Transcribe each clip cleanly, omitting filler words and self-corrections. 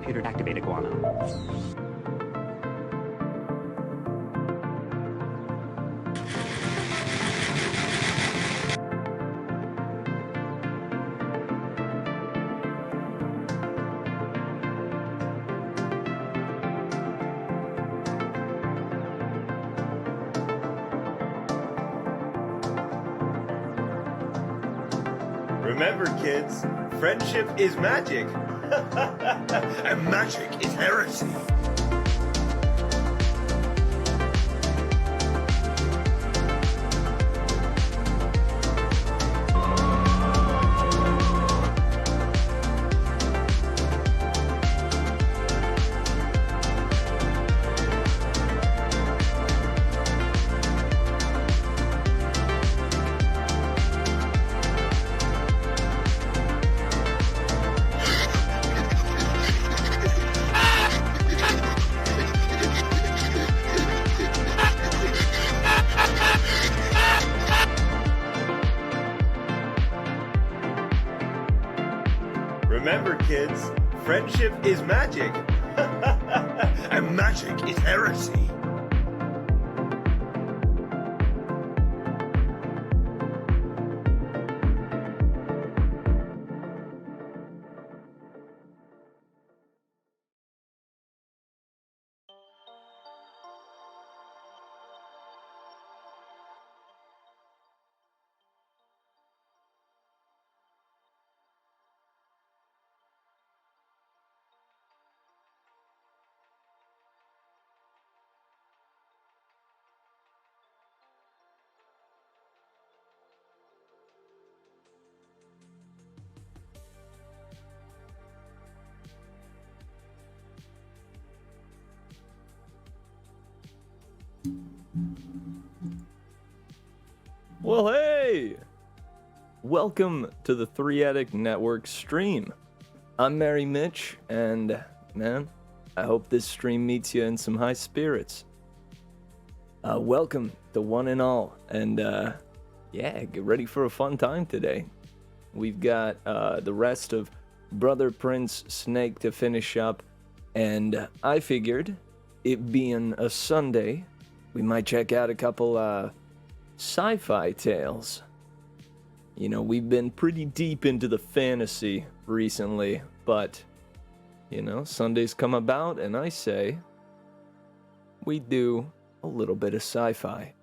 computer to activate Iguana. Remember, kids, friendship is magic. And magic is heresy. Remember, kids, friendship is magic. And magic is heresy. Well, hey! Welcome to the Three Addict Network stream. I'm merrymitch, and man, I hope this stream meets you in some high spirits. Welcome to one and all, and yeah, get ready for a fun time today. We've got the rest of Brother Prince Snake to finish up, and I figured, it being a Sunday, we might check out a couple sci-fi tales. You know, we've been pretty deep into the fantasy recently, but, you know, Sundays come about and I say, we do a little bit of sci-fi.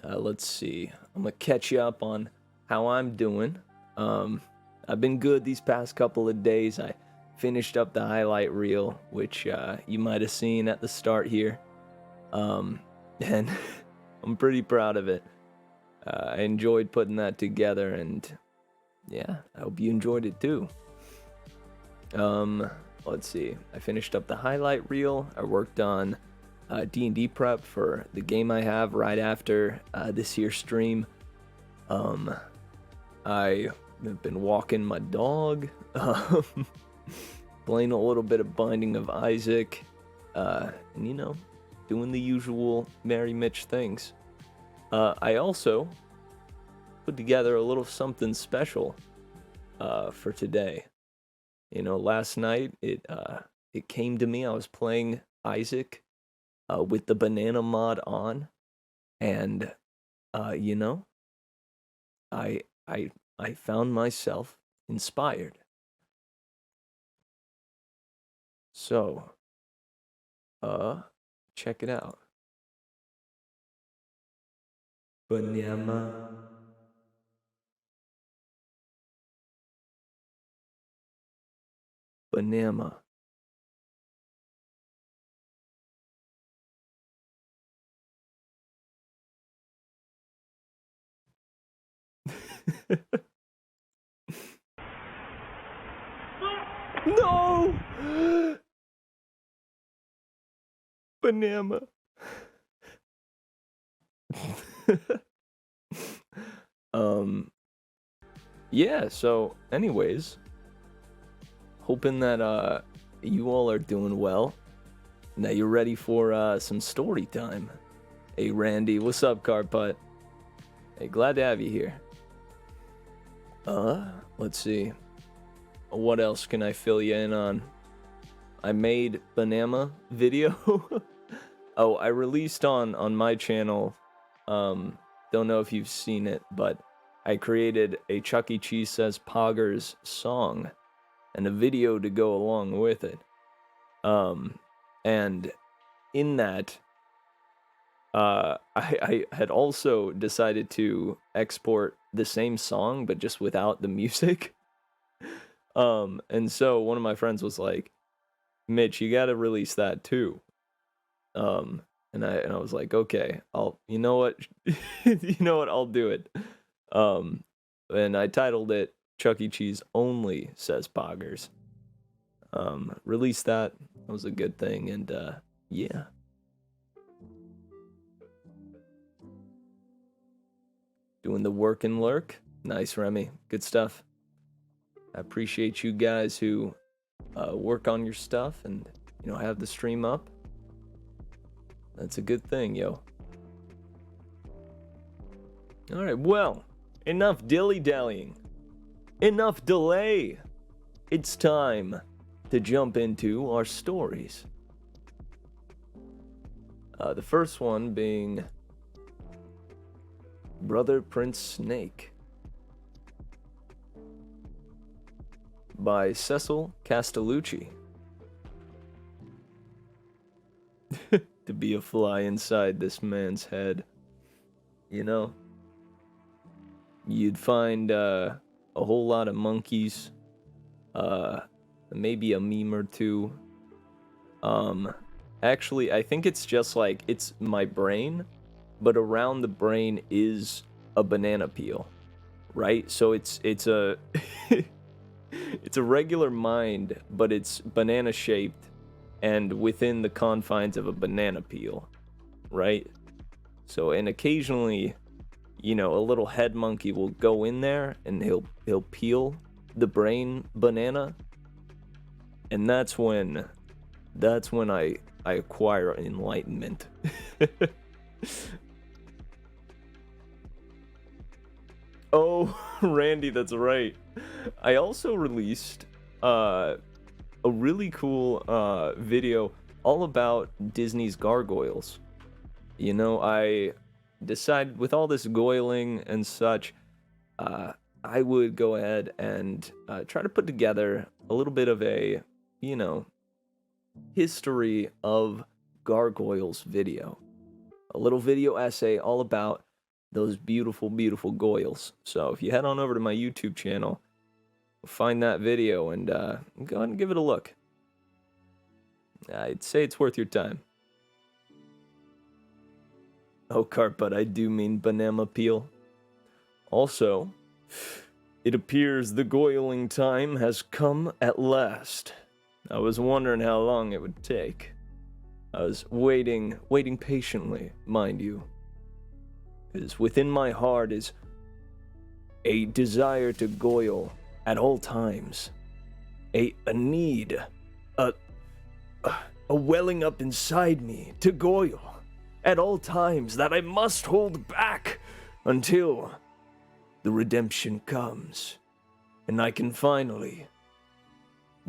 Let's see, I'm gonna catch you up on how I'm doing. I've been good these past couple of days. I finished up the highlight reel, which you might have seen at the start here. And I'm pretty proud of it. I enjoyed putting that together, and yeah, I hope you enjoyed it too. Let's see. I finished up the highlight reel. I worked on D&D prep for the game I have right after this here stream. I have been walking my dog, playing a little bit of Binding of Isaac, and you know, doing the usual merrymitch things. I also put together a little something special for today. You know, last night it came to me. I was playing Isaac with the banana mod on, and you know, I found myself inspired. So, check it out. Banana. Banana. No! Banana. Yeah, so anyways, hoping that you all are doing well and that you're ready for some story time. Hey Randy, what's up, Carputt? Hey, glad to have you here. Let's see. what else can I fill you in on? I made banana video. Oh, I released on my channel. Don't know if you've seen it, but I created a Chuck E. Cheese Says Poggers song and a video to go along with it. And in that, I had also decided to export the same song, but just without the music. And so one of my friends was like, Mitch, you gotta release that too. And I was like, okay, you know what, I'll do it. And I titled it Chuck E. Cheese Only Says Poggers. Released that. That was a good thing, and yeah. Doing the work and lurk. Nice, Remy. Good stuff. I appreciate you guys who work on your stuff and, have the stream up. That's a good thing, yo. Alright, well, enough dilly-dallying. Enough delay. It's time to jump into our stories. The first one being Brother Prince Snake by Cecil Castellucci. To be a fly inside this man's head, you'd find a whole lot of monkeys, maybe a meme or two. Actually, I think it's just like, it's my brain, but around the brain is a banana peel, right? So it's a it's a regular mind, but it's banana shaped and within the confines of a banana peel, right? So, and occasionally, a little head monkey will go in there and he'll peel the brain banana, and that's when I acquire enlightenment. Oh, Randy, that's right. I also released a really cool video all about Disney's gargoyles. I decided with all this goiling and such, I would go ahead and try to put together a little bit of a, history of gargoyles video. A little video essay all about those beautiful, beautiful goyles. So if you head on over to my YouTube channel, find that video and go ahead and give it a look. I'd say it's worth your time. Oh, Carput, I do mean banana peel. Also, it appears the goiling time has come at last. I was wondering how long it would take. I was waiting patiently, mind you. Because within my heart is a desire to goil at all times. A need, a welling up inside me to goil at all times that I must hold back until the redemption comes and I can finally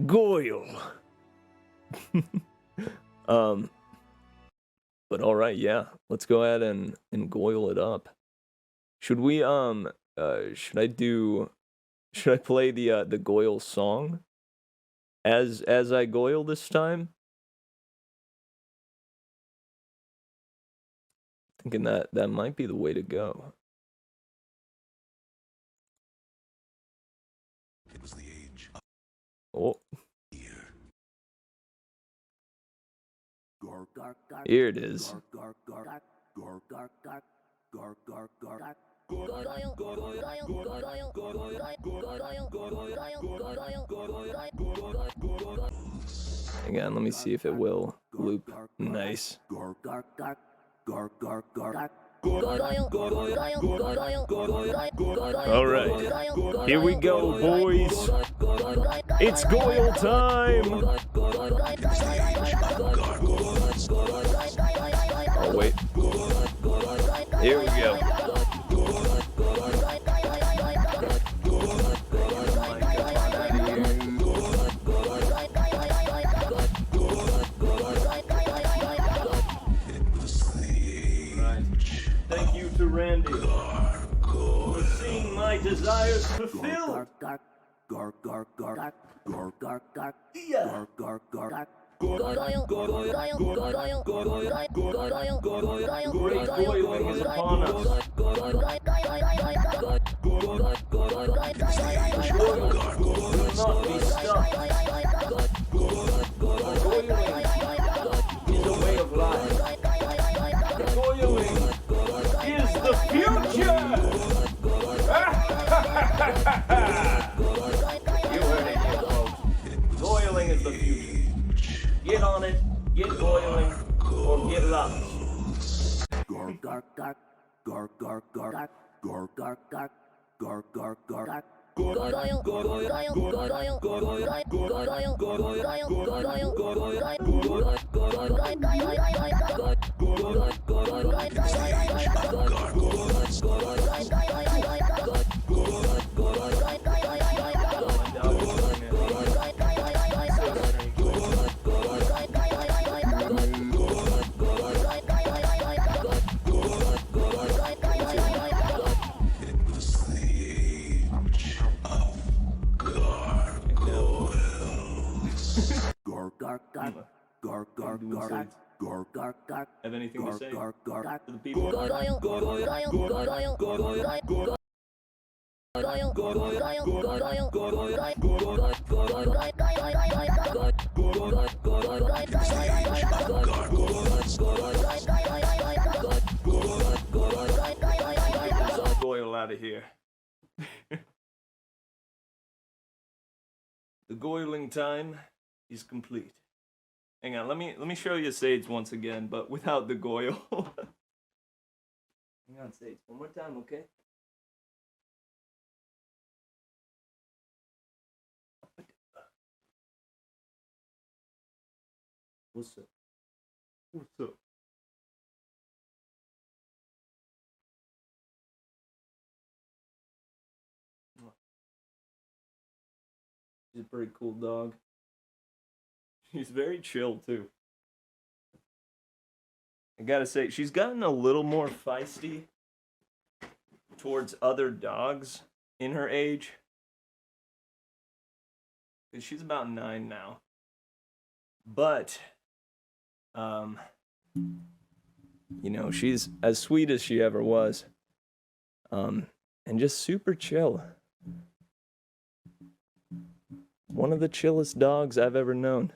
goil. But all right, yeah, let's go ahead and goil it up. Should we should I play the goil song as I goil this time? Thinking that might be the way to go. It was the age of Oh, fear. here it is. Hang on, let me see if it will loop. Nice. All right, here we go, boys. It's goil time. Oh wait, here we go. Wendy, for seeing my desires fulfilled. Yeah. Great boiling is upon us. Boiling will not be stopped. Boiling is a way of life. Boiling is the future! You heard it here, folks. Boiling is the future. Get on it, get boiling, or get lost. Have anything to say to the people? Goyle out of here. The goiling time is complete. Hang on, let me show you Sage once again, but without the goyle. Hang on, Sage, one more time, okay? What's up? What's up? She's a pretty cool dog. She's very chill, too. I gotta say, she's gotten a little more feisty towards other dogs in her age. Because she's about 9 now. But, you know, she's as sweet as she ever was. And just super chill. One of the chillest dogs I've ever known.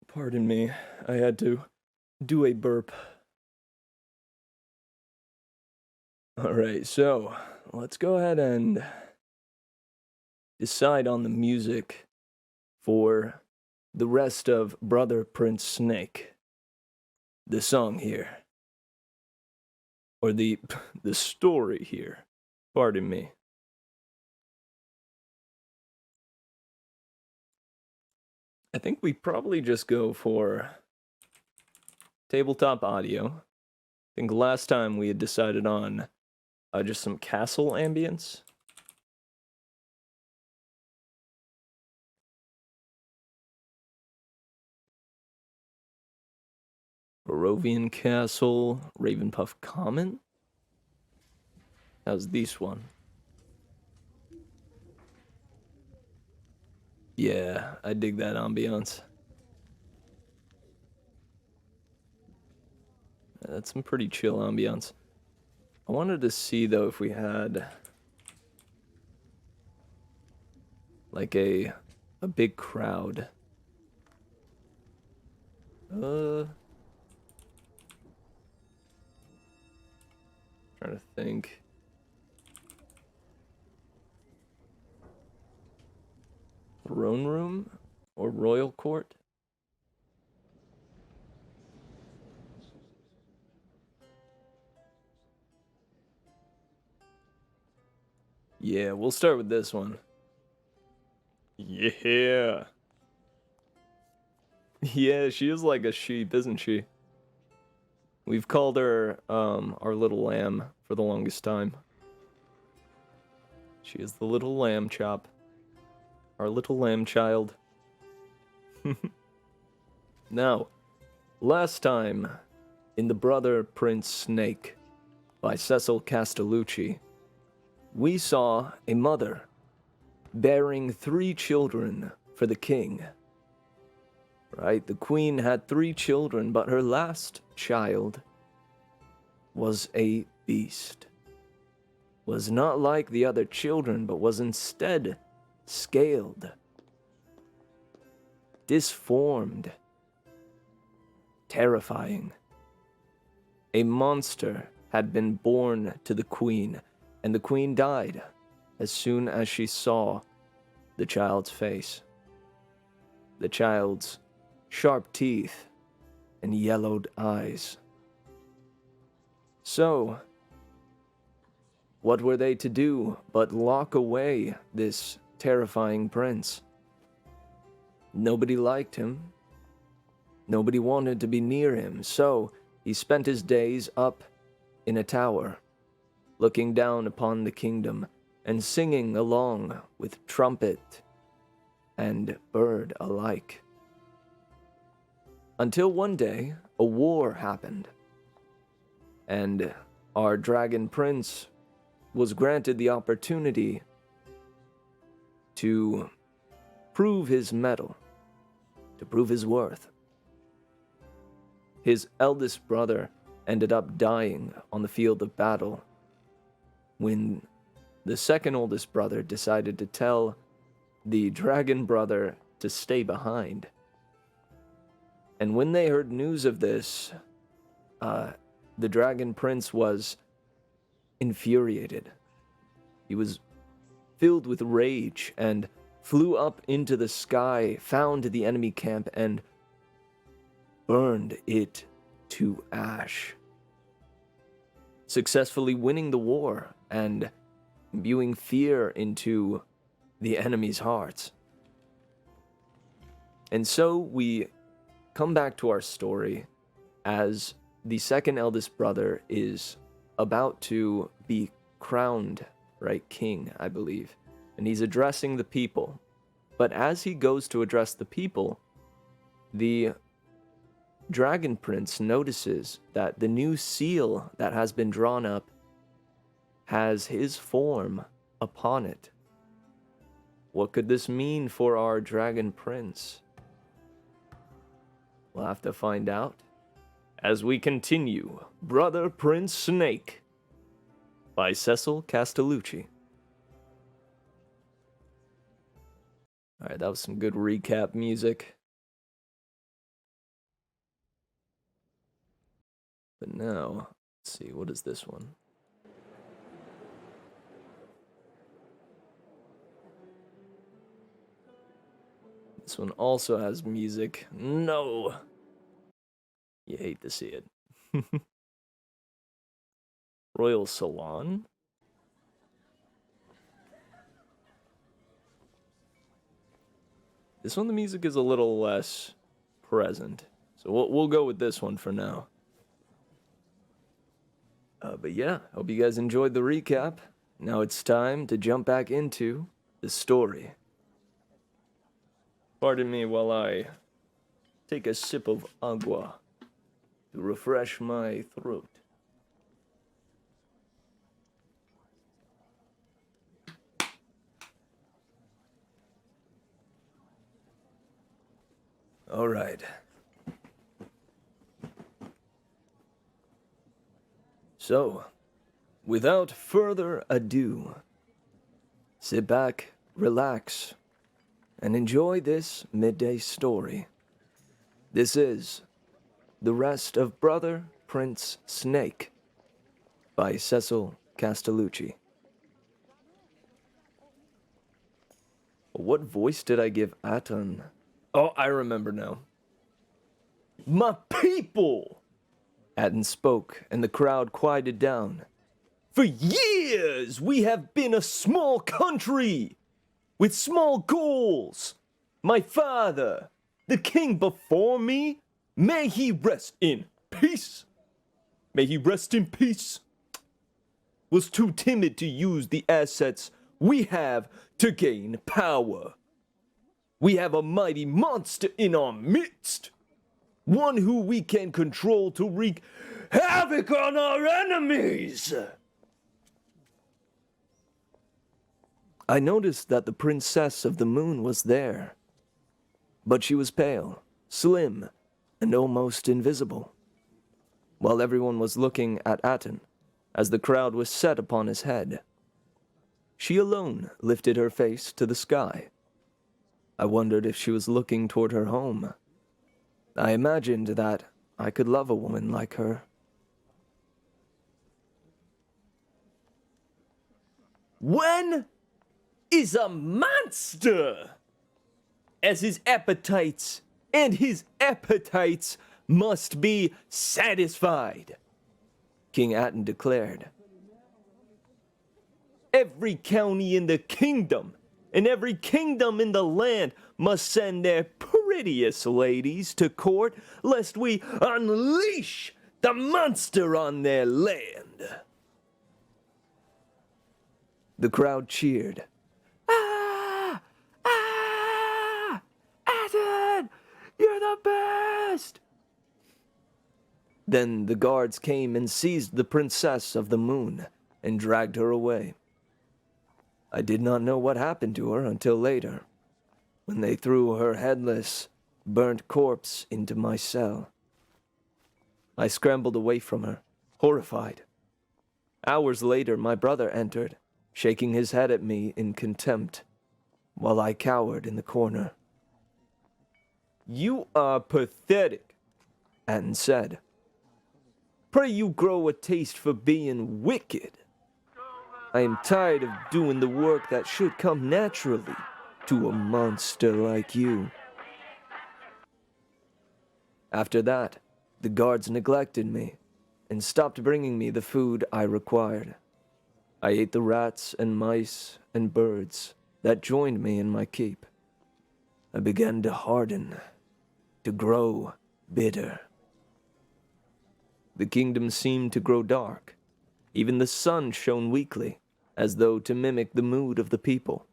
Pardon me, I had to do a burp. Alright, so let's go ahead and decide on the music for the rest of Brother Prince Snake. The song here. Or the story here. Pardon me. I think we probably just go for tabletop audio. I think last time we had decided on just some castle ambience. Barovian Castle, Ravenpuff Common. How's this one? Yeah, I dig that ambiance. That's some pretty chill ambiance. I wanted to see though if we had like a big crowd. Trying to think. Throne room or royal court? Yeah, we'll start with this one. Yeah. Yeah, she is like a sheep, isn't she? We've called her our little lamb for the longest time. She is the little lamb chop. our little lamb child. Now, last time in The Brother Prince Snake by Cecil Castellucci, we saw a mother bearing 3 children for the king. Right? The queen had 3 children, but her last child was a beast. Was not like the other children, but was instead scaled, disformed, terrifying. A monster had been born to the queen, and the queen died as soon as she saw the child's face. The child's sharp teeth and yellowed eyes. So, what were they to do but lock away this terrifying prince? Nobody liked him. Nobody wanted to be near him, so he spent his days up in a tower, looking down upon the kingdom and singing along with trumpet and bird alike. Until one day, a war happened, and our dragon prince was granted the opportunity to prove his mettle, to prove his worth. His eldest brother ended up dying on the field of battle when the second oldest brother decided to tell the dragon brother to stay behind. And when they heard news of this, the dragon prince was infuriated. He was filled with rage and flew up into the sky, found the enemy camp, and burned it to ash, successfully winning the war and imbuing fear into the enemy's hearts. And so we come back to our story as the second eldest brother is about to be crowned, right, king, I believe. And he's addressing the people. But as he goes to address the people, the dragon prince notices that the new seal that has been drawn up has his form upon it. What could this mean for our dragon prince? We'll have to find out as we continue Brother Prince Snake by Cecil Castellucci. Alright, that was some good recap music. But now, let's see, what is this one? This one also has music. No! You hate to see it. Royal Salon? This one, the music is a little less present. So we'll go with this one for now. But yeah, hope you guys enjoyed the recap. Now it's time to jump back into the story. Pardon me while I take a sip of agua to refresh my throat. All right. So, without further ado, sit back, relax, and enjoy this midday story. This is The Rest of Brother Prince Snake by Cecil Castellucci. What voice did I give Aton? Oh, I remember now. My people! Atten spoke, and the crowd quieted down. For years, we have been a small country with small goals. My father, the king before me, may he rest in peace. May he rest in peace. Was too timid to use the assets we have to gain power. We have a mighty monster in our midst, one who we can control to wreak havoc on our enemies. I noticed that the Princess of the Moon was there, but she was pale, slim, and almost invisible. While everyone was looking at Aten, as the crowd was set upon his head, she alone lifted her face to the sky. I wondered if she was looking toward her home. I imagined that I could love a woman like her. When is a monster, as his appetites must be satisfied, King Aten declared. Every county in the kingdom and every kingdom in the land must send their prettiest ladies to court, lest we unleash the monster on their land. The crowd cheered. Ah! Ah! Aten! You're the best! Then the guards came and seized the Princess of the Moon and dragged her away. I did not know what happened to her until later, when they threw her headless, burnt corpse into my cell. I scrambled away from her, horrified. Hours later, my brother entered, shaking his head at me in contempt, while I cowered in the corner. You are pathetic, Aten said. Pray you grow a taste for being wicked. I am tired of doing the work that should come naturally to a monster like you. After that, the guards neglected me and stopped bringing me the food I required. I ate the rats and mice and birds that joined me in my keep. I began to harden, to grow bitter. The kingdom seemed to grow dark. Even the sun shone weakly, as though to mimic the mood of the people.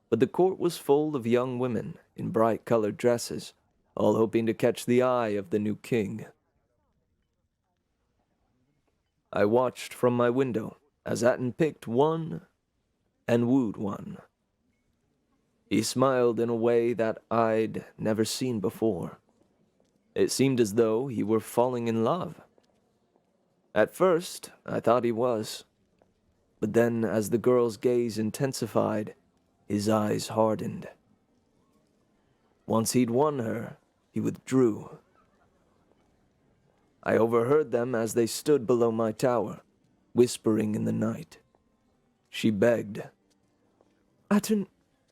But the court was full of young women in bright-colored dresses, all hoping to catch the eye of the new king. I watched from my window as Aten picked one and wooed one. He smiled in a way that I'd never seen before. It seemed as though he were falling in love. At first, I thought he was. But then, as the girl's gaze intensified, his eyes hardened. Once he'd won her, he withdrew. I overheard them as they stood below my tower, whispering in the night. She begged. Aten,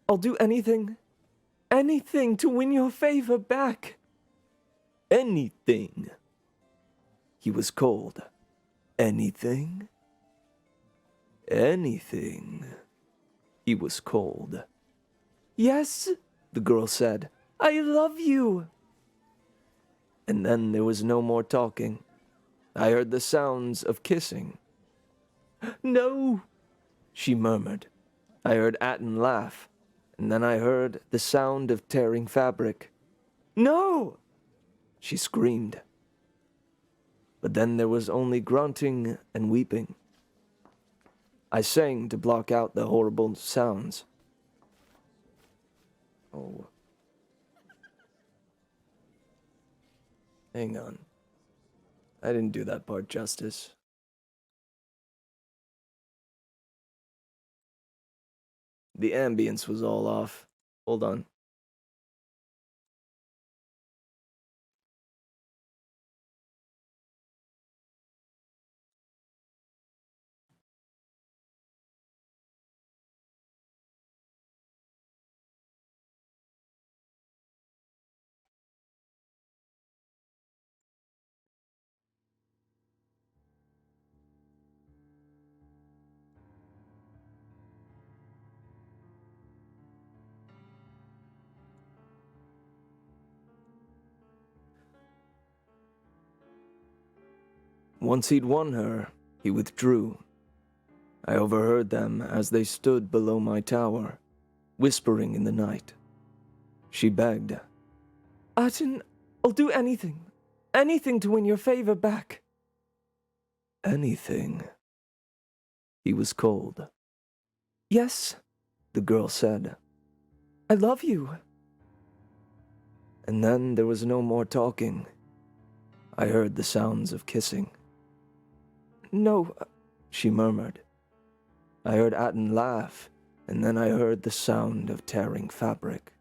I'll do anything to win your favor back. Anything. He was cold. Anything? Anything. He was cold. Yes, the girl said. I love you. And then there was no more talking. I heard the sounds of kissing. No, she murmured. I heard Aten laugh, and then I heard the sound of tearing fabric. No, she screamed. But then there was only grunting and weeping. I sang to block out the horrible sounds. Oh. Hang on. I didn't do that part justice. The ambience was all off. Hold on. Once he'd won her, he withdrew. I overheard them as they stood below my tower, whispering in the night. She begged. "Atten, I'll do anything. Anything to win your favor back." "Anything?" He was cold. "Yes," the girl said. "I love you." And then there was no more talking. I heard the sounds of kissing. "No," she murmured. I heard Atten laugh, and then I heard the sound of tearing fabric.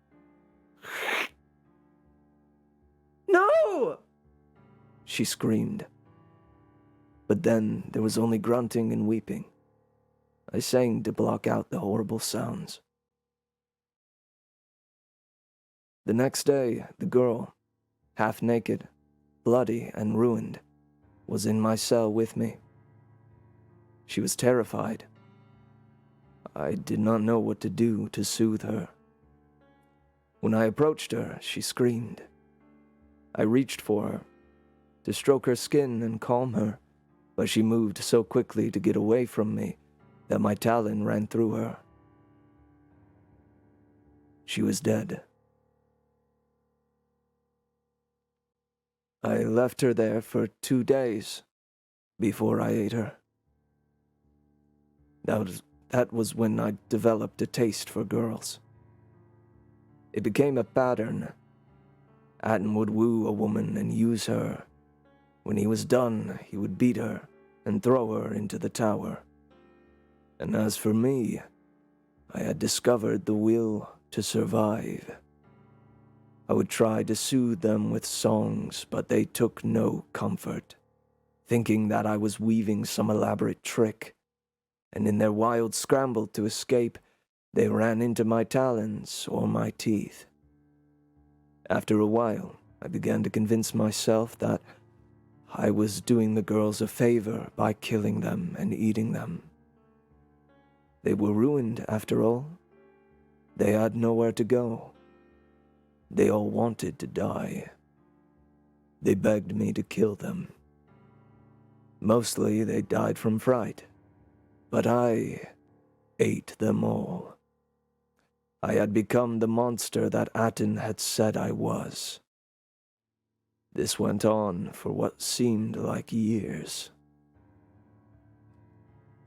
"No!" she screamed. But then there was only grunting and weeping. I sang to block out the horrible sounds. The next day, the girl, half naked, bloody and ruined, was in my cell with me. She was terrified. I did not know what to do to soothe her. When I approached her, she screamed. I reached for her, to stroke her skin and calm her, but she moved so quickly to get away from me that my talon ran through her. She was dead. I left her there for 2 days before I ate her. That was when I developed a taste for girls. It became a pattern. Atten would woo a woman and use her. When he was done, he would beat her and throw her into the tower. And as for me, I had discovered the will to survive. I would try to soothe them with songs, but they took no comfort, thinking that I was weaving some elaborate trick, and in their wild scramble to escape, they ran into my talons or my teeth. After a while, I began to convince myself that I was doing the girls a favor by killing them and eating them. They were ruined, after all. They had nowhere to go. They all wanted to die. They begged me to kill them. Mostly they died from fright, but I ate them all. I had become the monster that Atten had said I was. This went on for what seemed like years.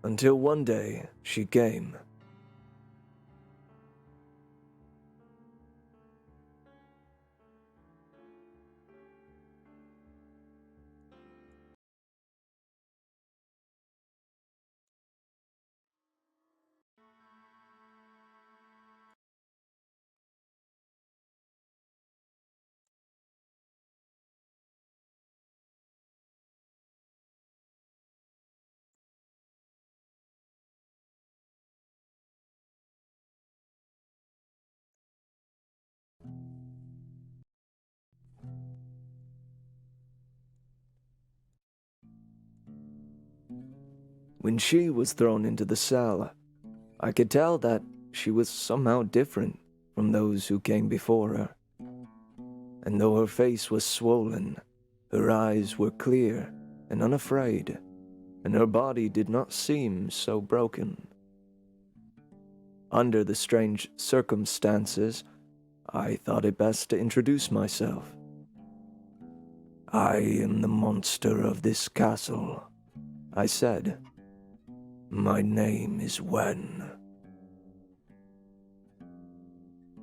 Until one day she came. When she was thrown into the cell, I could tell that she was somehow different from those who came before her. And though her face was swollen, her eyes were clear and unafraid, and her body did not seem so broken. Under the strange circumstances, I thought it best to introduce myself. "I am the monster of this castle," I said. "My name is Wen."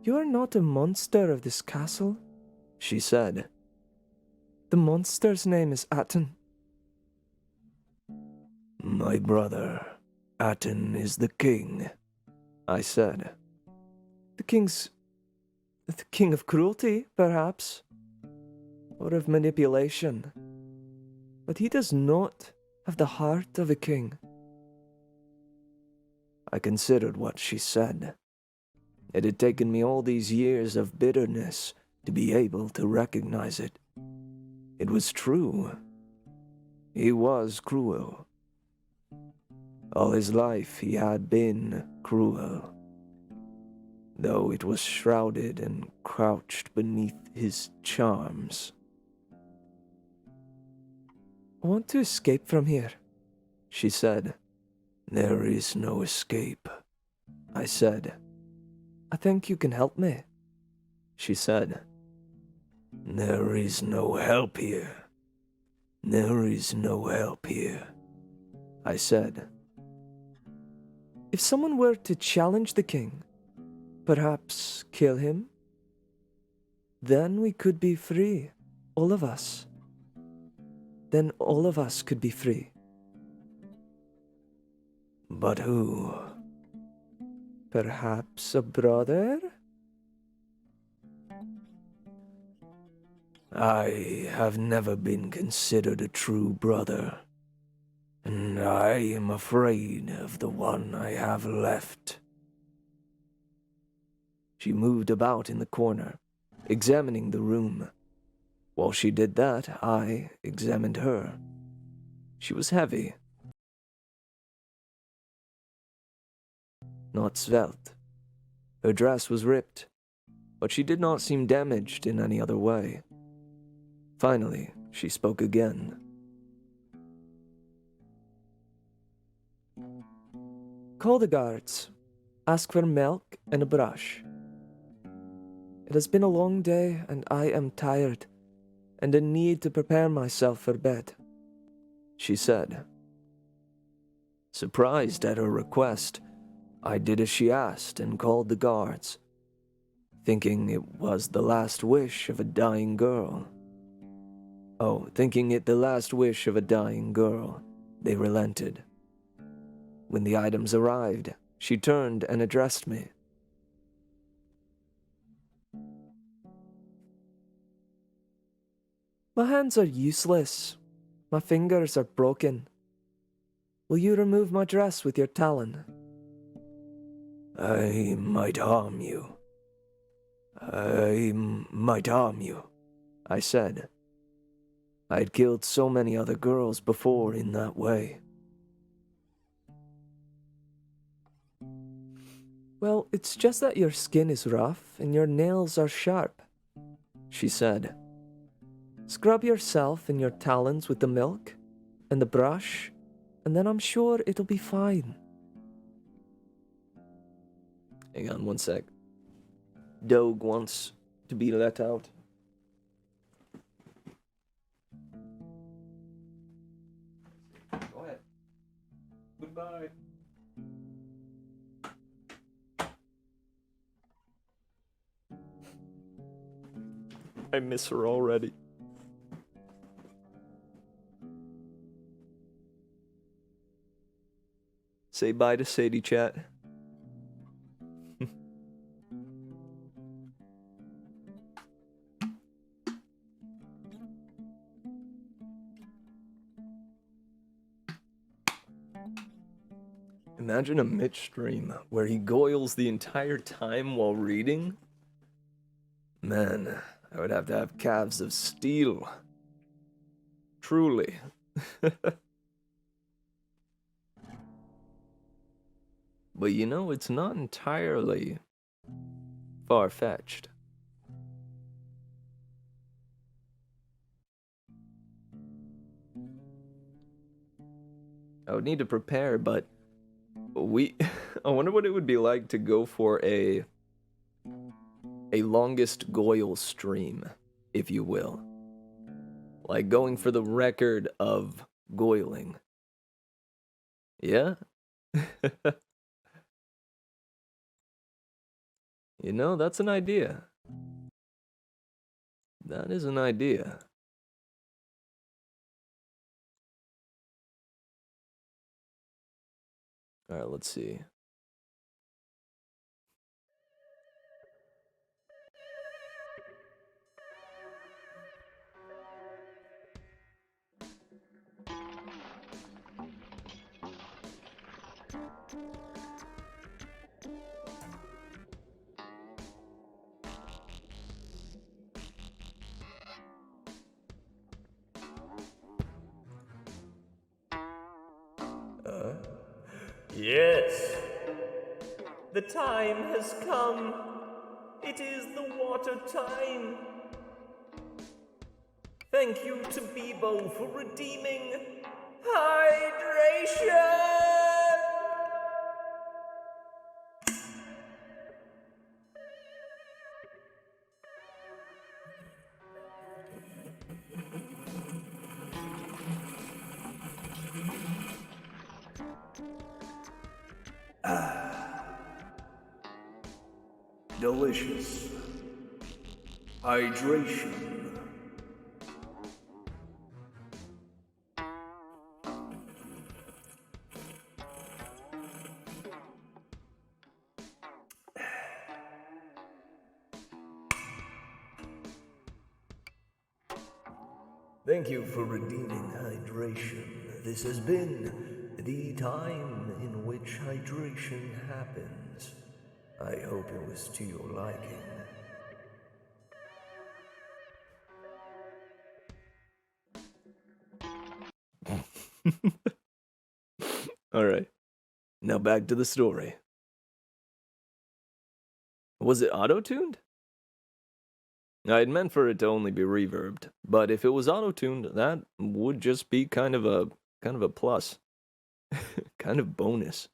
"You are not a monster of this castle," she said. "The monster's name is Atten." "My brother, Atten, is the king," I said. The king of cruelty, perhaps, or of manipulation. But he does not have the heart of a king." I considered what she said. It had taken me all these years of bitterness to be able to recognize it. It was true. He was cruel. All his life he had been cruel, though it was shrouded and crouched beneath his charms. "I want to escape from here," she said. "There is no escape," I said. "I think you can help me." she said. "There is no help here. There is no help here," I said. "If someone were to challenge the king, perhaps kill him, then we could be free, all of us. Then all of us could be free." "But who? Perhaps a brother?" "I have never been considered a true brother, and I am afraid of the one I have left." She moved about in the corner, examining the room. While she did that, I examined her. She was heavy, not svelte. Her dress was ripped, but she did not seem damaged in any other way. Finally, she spoke again. "Call the guards. Ask for milk and a brush. It has been a long day, and I am tired, and in need to prepare myself for bed," she said. Surprised at her request, I did as she asked and called the guards, thinking it was the last wish of a dying girl. Thinking it the last wish of a dying girl, they relented. When the items arrived, she turned and addressed me. "My hands are useless. My fingers are broken. Will you remove my dress with your talon?" "I might harm you. I might harm you," I said. I'd killed so many other girls before in that way. "Well, it's just that your skin is rough and your nails are sharp," she said. "Scrub yourself and your talons with the milk and the brush, and then I'm sure it'll be fine." Hang on one sec. Doug wants to be let out. Go ahead. Goodbye. I miss her already. Say bye to Sadie, chat. Imagine a Mitch stream where he goils the entire time while reading. Man, I would have to have calves of steel. Truly. But you know, it's not entirely far-fetched. I would need to prepare, but I wonder what it would be like to go for a longest goil stream, if you will. Like going for the record of goiling. Yeah? You know, that's an idea. That is an idea. Alright, let's see. Yes. The time has come. It is the water time. Thank you to Bebo for redeeming hydration. delicious. Hydration. Thank you for redeeming hydration. This has been the time in which hydration happens. I hope it was to your liking. All right. Now back to the story. Was it auto-tuned? I'd meant for it to only be reverbed, but if it was auto-tuned, that would just be kind of a plus. Kind of bonus.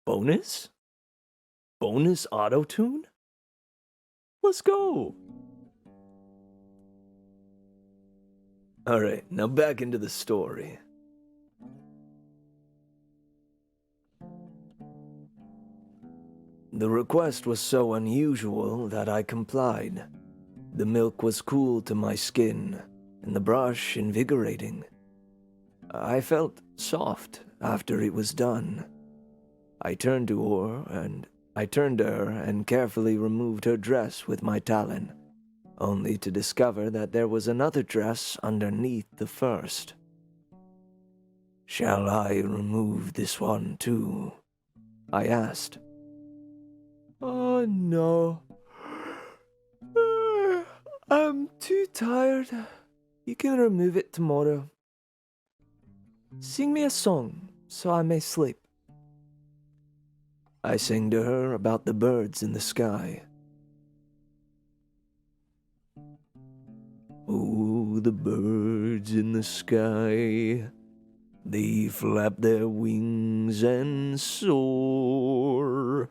Bonus? Bonus auto-tune? Let's go. All right, now back into the story. The request was so unusual that I complied. The milk was cool to my skin, and the brush invigorating. I felt soft after it was done. I turned to her and carefully removed her dress with my talon, only to discover that there was another dress underneath the first. "Shall I remove this one too?" I asked. "Oh no. I'm too tired. You can remove it tomorrow. Sing me a song so I may sleep." I sang to her about the birds in the sky. "Oh, the birds in the sky, they flap their wings and soar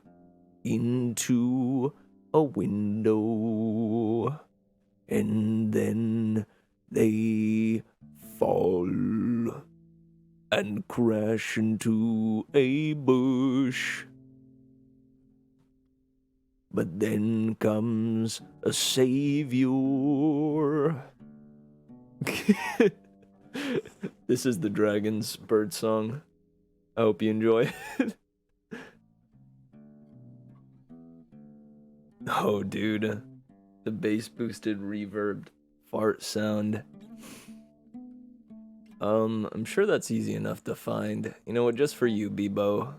into a window, and then they fall and crash into a bush. But then comes a savior." This is the Dragon's Bird Song. I hope you enjoy it. Oh, dude. The bass boosted reverbed fart sound. I'm sure that's easy enough to find. You know what, just for you, Bebo.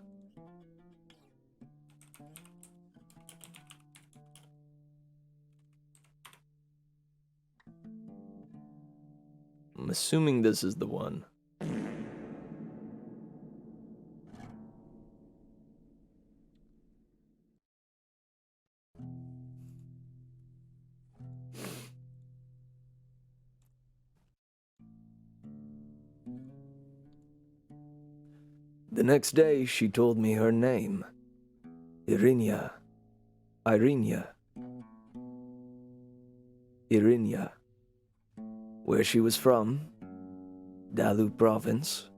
I'm assuming this is the one. The next day, she told me her name. Irinia. Irinia. Where she was from? Dalu province.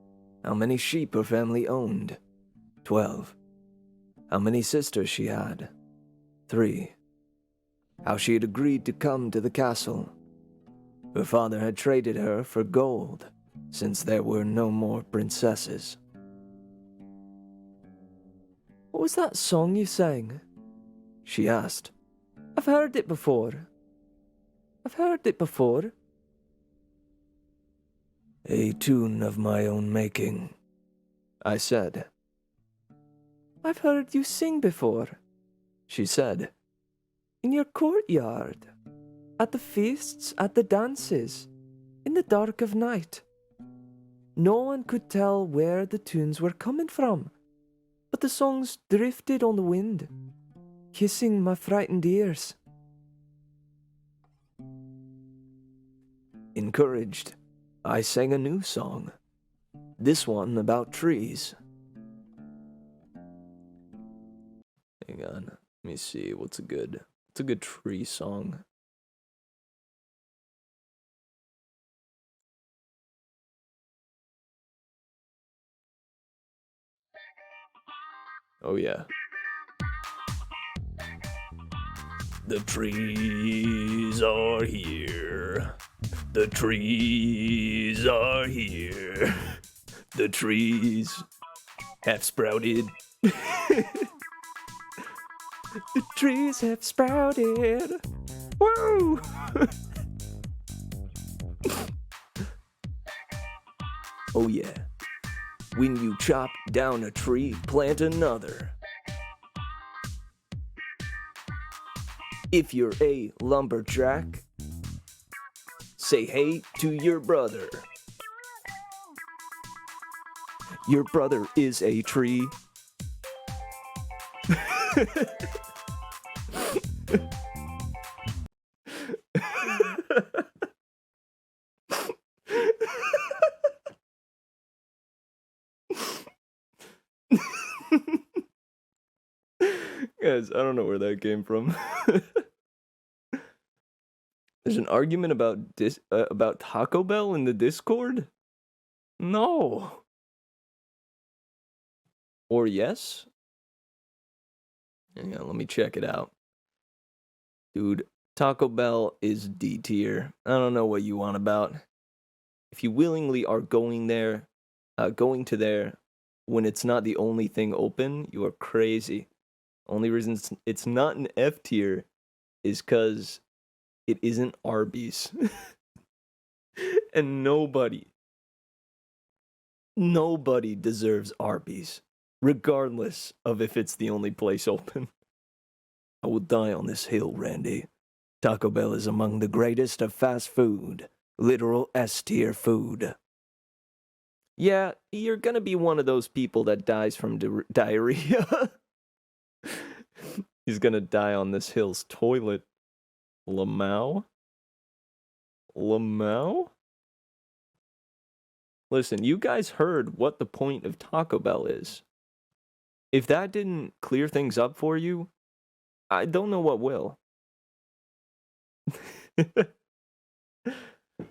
How many sheep her family owned? 12. How many sisters she had? 3. How she had agreed to come to the castle. Her father had traded her for gold, since there were no more princesses. "What was that song you sang?" she asked. "I've heard it before. "A tune of my own making," I said. "I've heard you sing before," she said. "In your courtyard, at the feasts, at the dances, in the dark of night. No one could tell where the tunes were coming from, but the songs drifted on the wind, kissing my frightened ears." Encouraged, I sang a new song, this one about trees. Hang on, let me see, what's a good tree song? Oh yeah. The trees are here. The trees are here. The trees have sprouted. The trees have sprouted. Woo! Oh yeah. When you chop down a tree, plant another. If you're a lumberjack, say hey to your brother. Your brother is a tree. Guys, I don't know where that came from. There's an argument about Taco Bell in the Discord? No. Or yes? Hang on, let me check it out. Dude, Taco Bell is D tier. I don't know what you want about. If you willingly are going to there when it's not the only thing open, you are crazy. Only reason it's not an F tier is because it isn't Arby's. And nobody deserves Arby's, regardless of if it's the only place open. I will die on this hill, Randy. Taco Bell is among the greatest of fast food. Literal S-tier food. Yeah, you're gonna be one of those people that dies from diarrhea. He's gonna die on this hill's toilet. Lamau? Listen, you guys heard what the point of Taco Bell is. If that didn't clear things up for you, I don't know what will.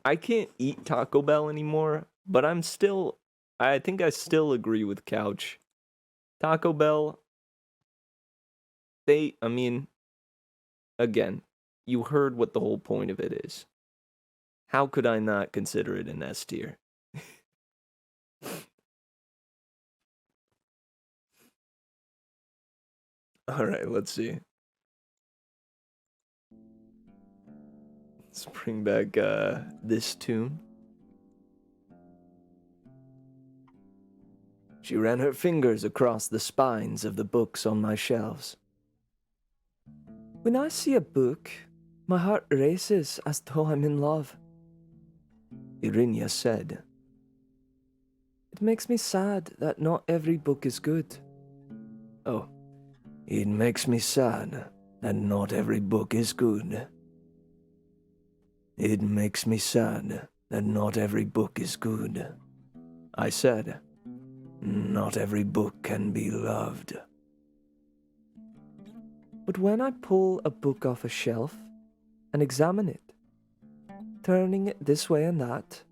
I can't eat Taco Bell anymore, but I think I still agree with Couch. Taco Bell, again, you heard what the whole point of it is. How could I not consider it an S tier? Alright, let's see. Let's bring back this tune. She ran her fingers across the spines of the books on my shelves. When I see a book, my heart races as though I'm in love. Irinia said, It makes me sad that not every book is good. Oh, it makes me sad that not every book is good. It makes me sad that not every book is good. I said, not every book can be loved. But when I pull a book off a shelf and examine it, turning it this way and that,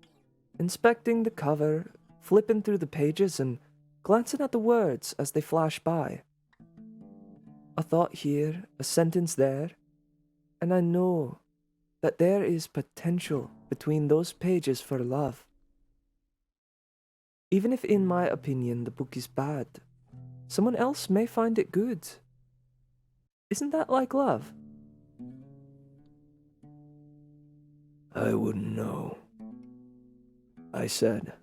inspecting the cover, flipping through the pages and glancing at the words as they flash by, a thought here, a sentence there, and I know that there is potential between those pages for love. Even if in my opinion the book is bad, someone else may find it good. Isn't that like love? I wouldn't know, I said.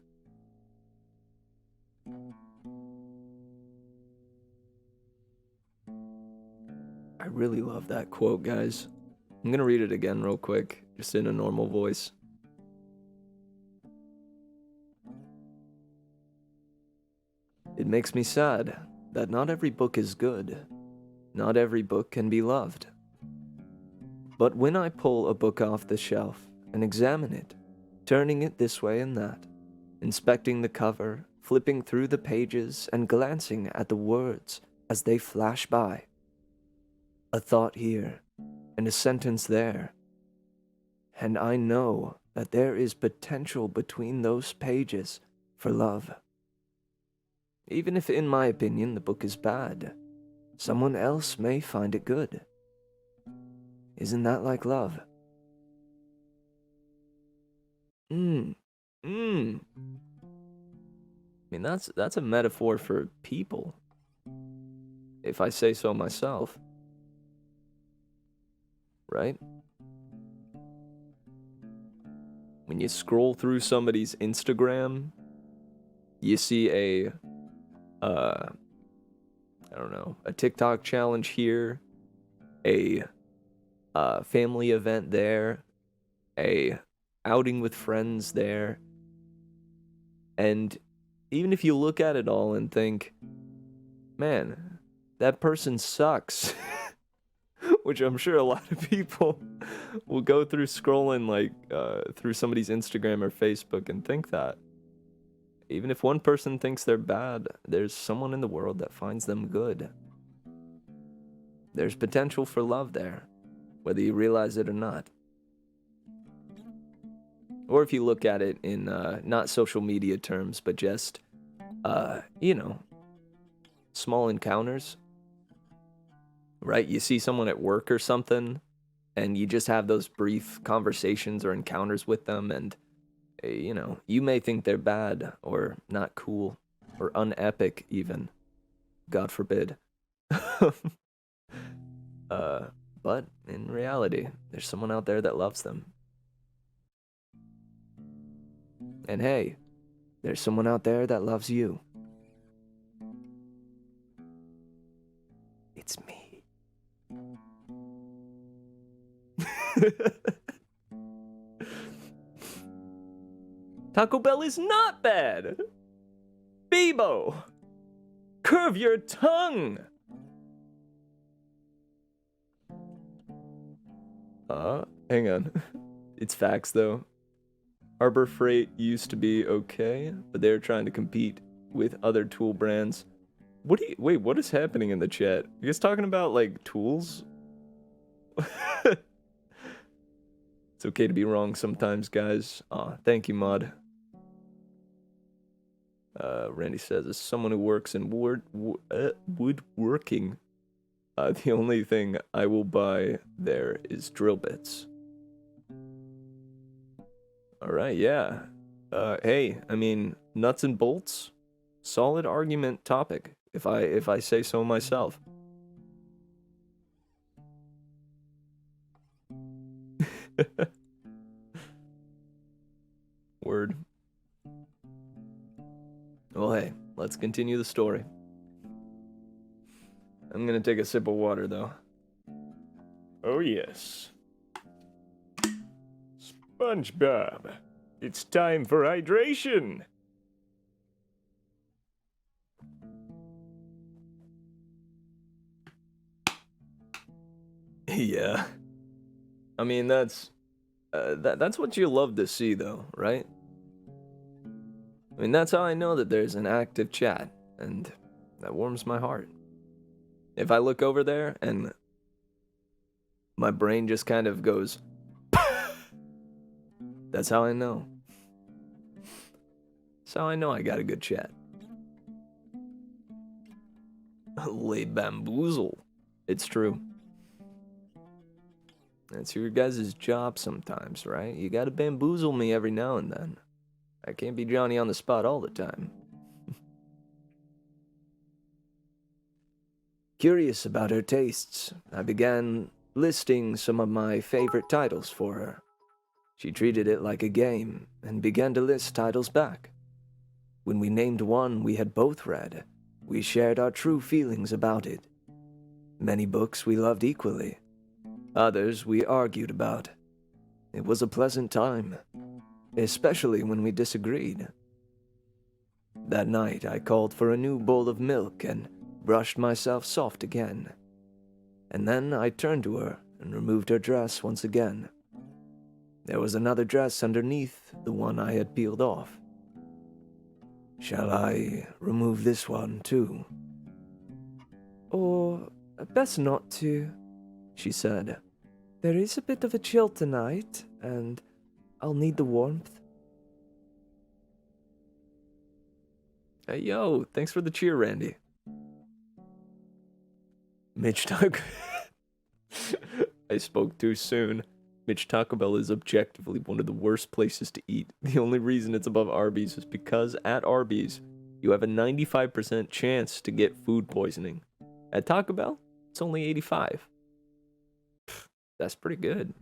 I really love that quote, guys. I'm gonna read it again real quick, just in a normal voice. It makes me sad that not every book is good. Not every book can be loved. But when I pull a book off the shelf and examine it, turning it this way and that, inspecting the cover, flipping through the pages, and glancing at the words as they flash by, a thought here, and a sentence there, and I know that there is potential between those pages for love. Even if in my opinion the book is bad, someone else may find it good. Isn't that like love? I mean, that's a metaphor for people, if I say so myself. Right? When you scroll through somebody's Instagram, you see I don't know, a TikTok challenge here, a family event there, a outing with friends there. And even if you look at it all and think, man, that person sucks, which I'm sure a lot of people will go through scrolling like through somebody's Instagram or Facebook and think that. Even if one person thinks they're bad, there's someone in the world that finds them good. There's potential for love there, whether you realize it or not. Or if you look at it in not social media terms, but just, small encounters. Right? You see someone at work or something, and you just have those brief conversations or encounters with them, and, you may think they're bad or not cool or unepic even. God forbid. But in reality, there's someone out there that loves them. And hey, there's someone out there that loves you. It's me. Taco Bell is not bad. Bebo, curve your tongue. Hang on. It's facts though. Harbor Freight used to be okay, but they're trying to compete with other tool brands. Wait, what is happening in the chat? You guys talking about like tools? It's okay to be wrong sometimes, guys. Thank you, Mod. Randy says, as someone who works in woodworking, the only thing I will buy there is drill bits. Alright, yeah. Hey, I mean, nuts and bolts, solid argument topic, if I say so myself. Word. Well, hey, let's continue the story. I'm gonna take a sip of water, though. Oh, yes. SpongeBob, it's time for hydration! Yeah. I mean, that's what you love to see, though, right? I mean, that's how I know that there's an active chat, and that warms my heart. If I look over there and my brain just kind of goes, that's how I know. That's how I know I got a good chat. Lay bamboozle. It's true. That's your guys' job sometimes, right? You gotta bamboozle me every now and then. I can't be Johnny on the spot all the time. Curious about her tastes, I began listing some of my favorite titles for her. She treated it like a game and began to list titles back. When we named one we had both read, we shared our true feelings about it. Many books we loved equally. Others we argued about. It was a pleasant time, especially when we disagreed. That night I called for a new bowl of milk and brushed myself soft again. And then I turned to her and removed her dress once again. There was another dress underneath the one I had peeled off. Shall I remove this one too? Or best not to, she said. There is a bit of a chill tonight, and I'll need the warmth. Hey, yo, thanks for the cheer, Randy. Mitch Doug. I spoke too soon. Mitch, Taco Bell is objectively one of the worst places to eat. The only reason it's above Arby's is because at Arby's, you have a 95% chance to get food poisoning. At Taco Bell, it's only 85. That's pretty good.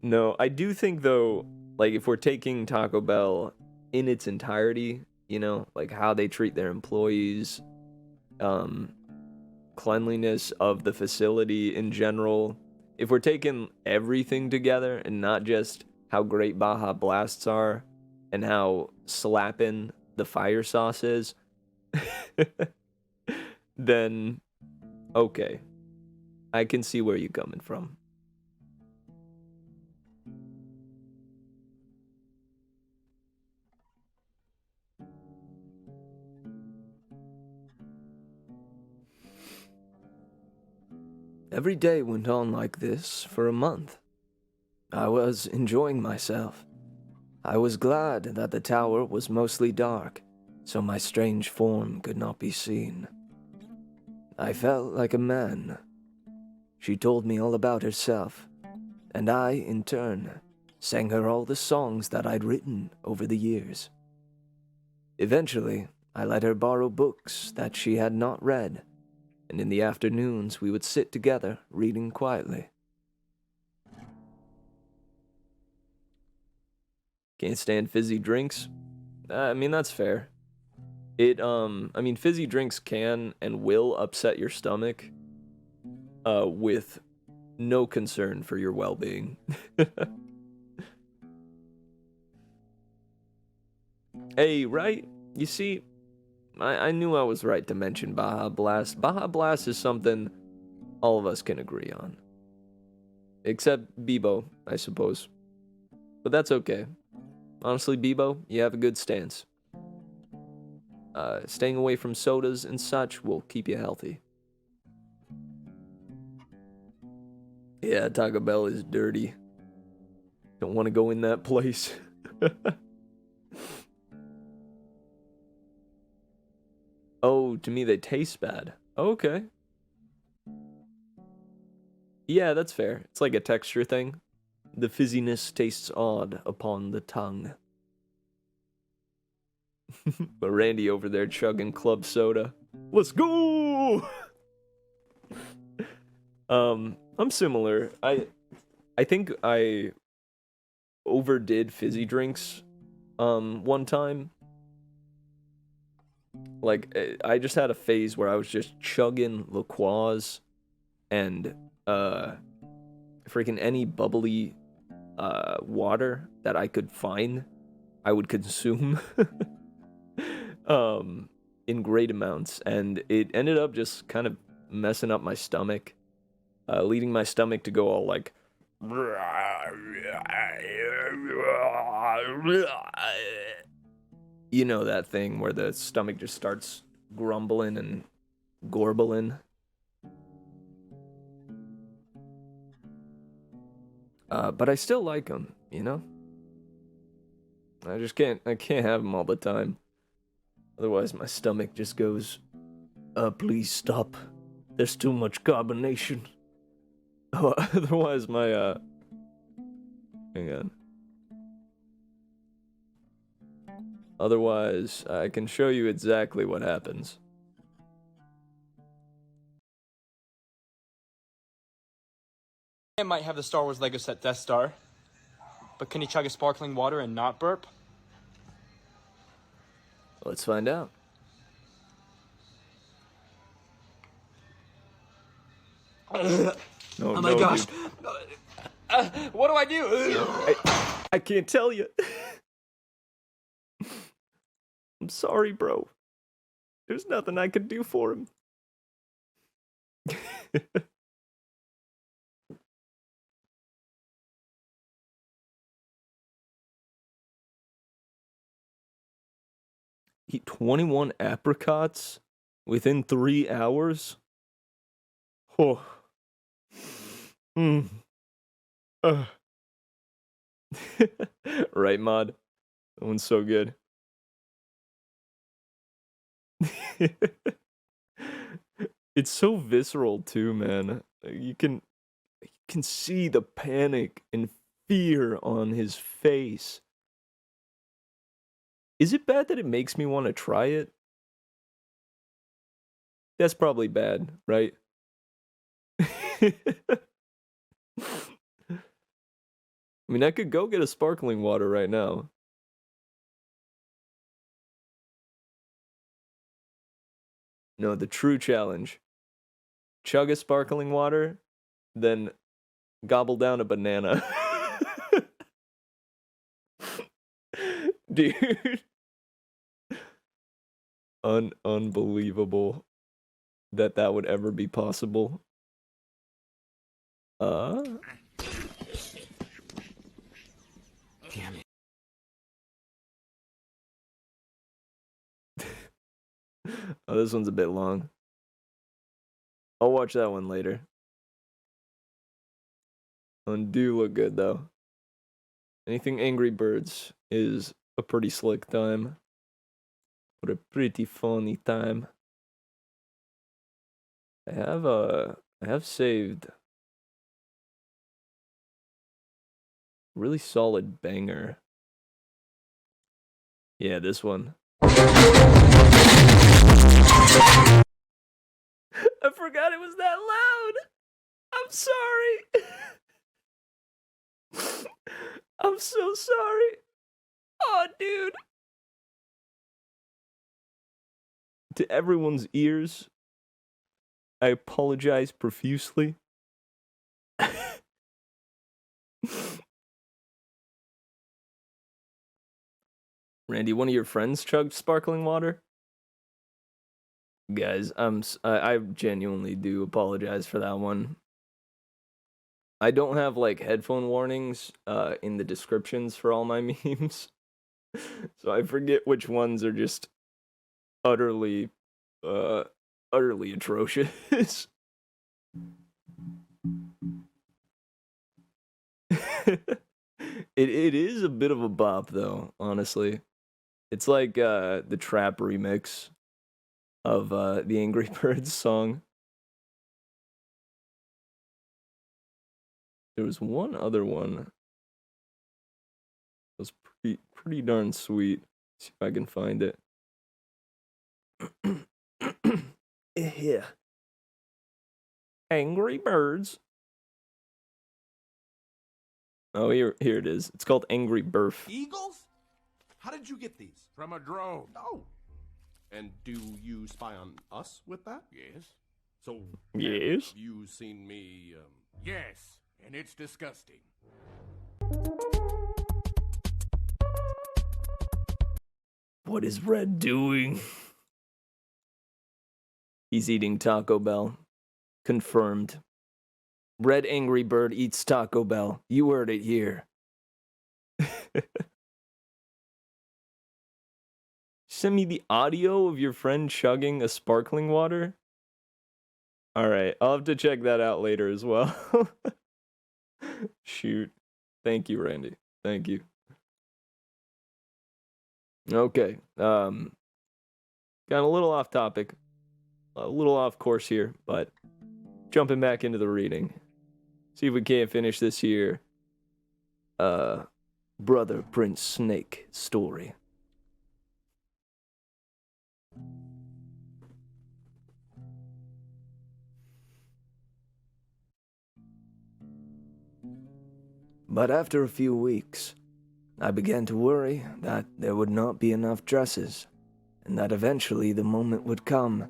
No, I do think though, like if we're taking Taco Bell in its entirety, you know, like how they treat their employees, cleanliness of the facility in general, if we're taking everything together and not just how great Baja Blasts are and how slapping the fire sauce is, then okay, I can see where you're coming from. Every day went on like this for a month. I was enjoying myself. I was glad that the tower was mostly dark, so my strange form could not be seen. I felt like a man. She told me all about herself, and I, in turn, sang her all the songs that I'd written over the years. Eventually, I let her borrow books that she had not read, and in the afternoons we would sit together reading quietly. Can't stand fizzy drinks? I mean, that's fair. I mean, fizzy drinks can and will upset your stomach, with no concern for your well-being. Hey, right? You see, I knew I was right to mention Baja Blast. Baja Blast is something all of us can agree on. Except Bebo, I suppose. But that's okay. Honestly, Bebo, you have a good stance. Staying away from sodas and such will keep you healthy. Yeah, Taco Bell is dirty. Don't want to go in that place. Oh, to me they taste bad. Okay. Yeah, that's fair. It's like a texture thing. The fizziness tastes odd upon the tongue. But Randy over there chugging club soda. Let's go! I'm similar. I think I overdid fizzy drinks one time. Like, I just had a phase where I was just chugging LaCroix and freaking any bubbly water that I could find, I would consume in great amounts, and it ended up just kind of messing up my stomach, leading my stomach to go all like you know, that thing where the stomach just starts grumbling and gorbling. But I still like them, you know? I can't have them all the time. Otherwise my stomach just goes, please stop. There's too much carbonation. Otherwise my, hang on. Otherwise, I can show you exactly what happens. I might have the Star Wars Lego set Death Star, but can he chug a sparkling water and not burp? Let's find out. Oh No, my gosh. Dude. What do I do? I can't tell you. I'm sorry, bro. There's nothing I could do for him. Eat 21 apricots within 3 hours? Oh. Right, Mod? That one's so good. It's so visceral too, man. You can see the panic and fear on his face. Is it bad that it makes me want to try it? That's probably bad, right? I mean, I could go get a sparkling water right now. No, the true challenge. Chug a sparkling water, then gobble down a banana. Dude. Unbelievable that would ever be possible. Damn it. Oh, this one's a bit long. I'll watch that one later. Do look good though. Anything Angry Birds is a pretty slick time. What a pretty funny time. I have saved really solid banger. Yeah, this one. I forgot it was that loud. I'm sorry. I'm so sorry. Oh, dude. To everyone's ears, I apologize profusely. Randy, one of your friends chugged sparkling water? Guys, I genuinely do apologize for that one. I don't have like headphone warnings in the descriptions for all my memes. So I forget which ones are just utterly atrocious. It is a bit of a bop though, honestly. It's like the trap remix of the Angry Birds song. There was one other one that was pretty darn sweet. Let's see if I can find it. Here. Angry Birds. Oh, here it is. It's called Angry Burf. Eagles? How did you get these? From a drone. Oh. And do you spy on us with that? Yes. So, Yes. have you seen me, Yes, and it's disgusting. What is Red doing? He's eating Taco Bell. Confirmed. Red Angry Bird eats Taco Bell. You heard it here. Send me the audio of your friend chugging a sparkling water? Alright, I'll have to check that out later as well. Shoot. Thank you, Randy. Thank you. Okay. Got a little off topic. A little off course here, but jumping back into the reading. See if we can't finish this here. Brother Prince Snake story. But after a few weeks, I began to worry that there would not be enough dresses, and that eventually the moment would come,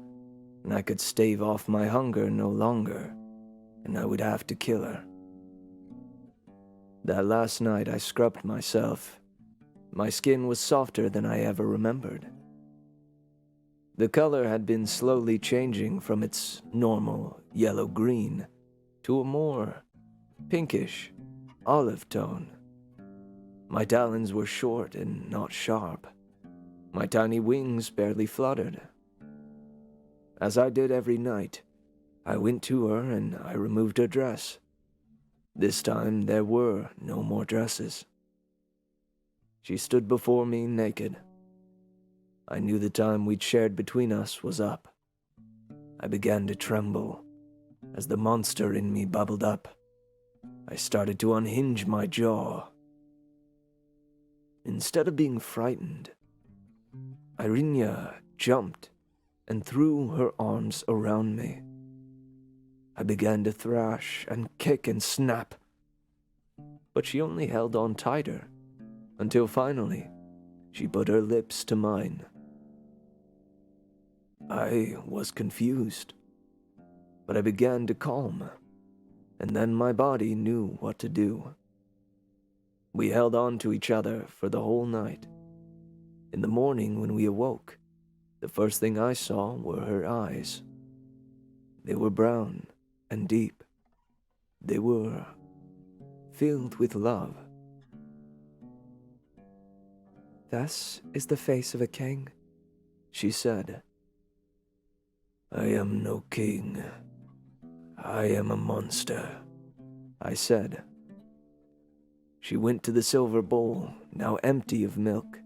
and I could stave off my hunger no longer, and I would have to kill her. That last night I scrubbed myself. My skin was softer than I ever remembered. The color had been slowly changing from its normal yellow-green to a more pinkish olive tone. My talons were short and not sharp. My tiny wings barely fluttered. As I did every night, I went to her and I removed her dress. This time there were no more dresses. She stood before me naked. I knew the time we'd shared between us was up. I began to tremble as the monster in me bubbled up. I started to unhinge my jaw. Instead of being frightened, Irinia jumped and threw her arms around me. I began to thrash and kick and snap, but she only held on tighter until finally she put her lips to mine. I was confused, but I began to calm, and then my body knew what to do. We held on to each other for the whole night. In the morning when we awoke, the first thing I saw were her eyes. They were brown and deep. They were filled with love. "This is the face of a king," She said. I am no king. I am a monster, I said. She went to the silver bowl, now empty of milk,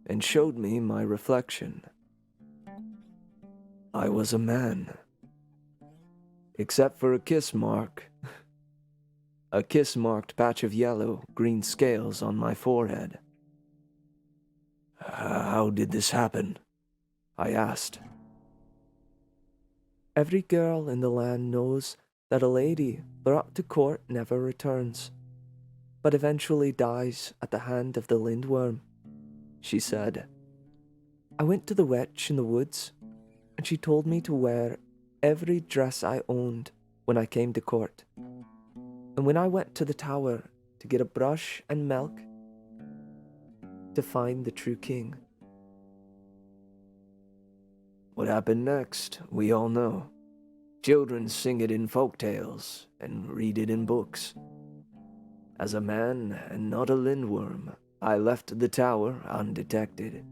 and showed me my reflection. I was a man, except for a kiss mark. A kiss-marked patch of yellow-green scales on my forehead. How did this happen? I asked. "Every girl in the land knows that a lady brought to court never returns, but eventually dies at the hand of the lindworm," she said. "I went to the witch in the woods, and she told me to wear every dress I owned when I came to court. And when I went to the tower to get a brush and milk to find the true king." What happened next, we all know. Children sing it in folk tales and read it in books. As a man and not a lindworm, I left the tower undetected.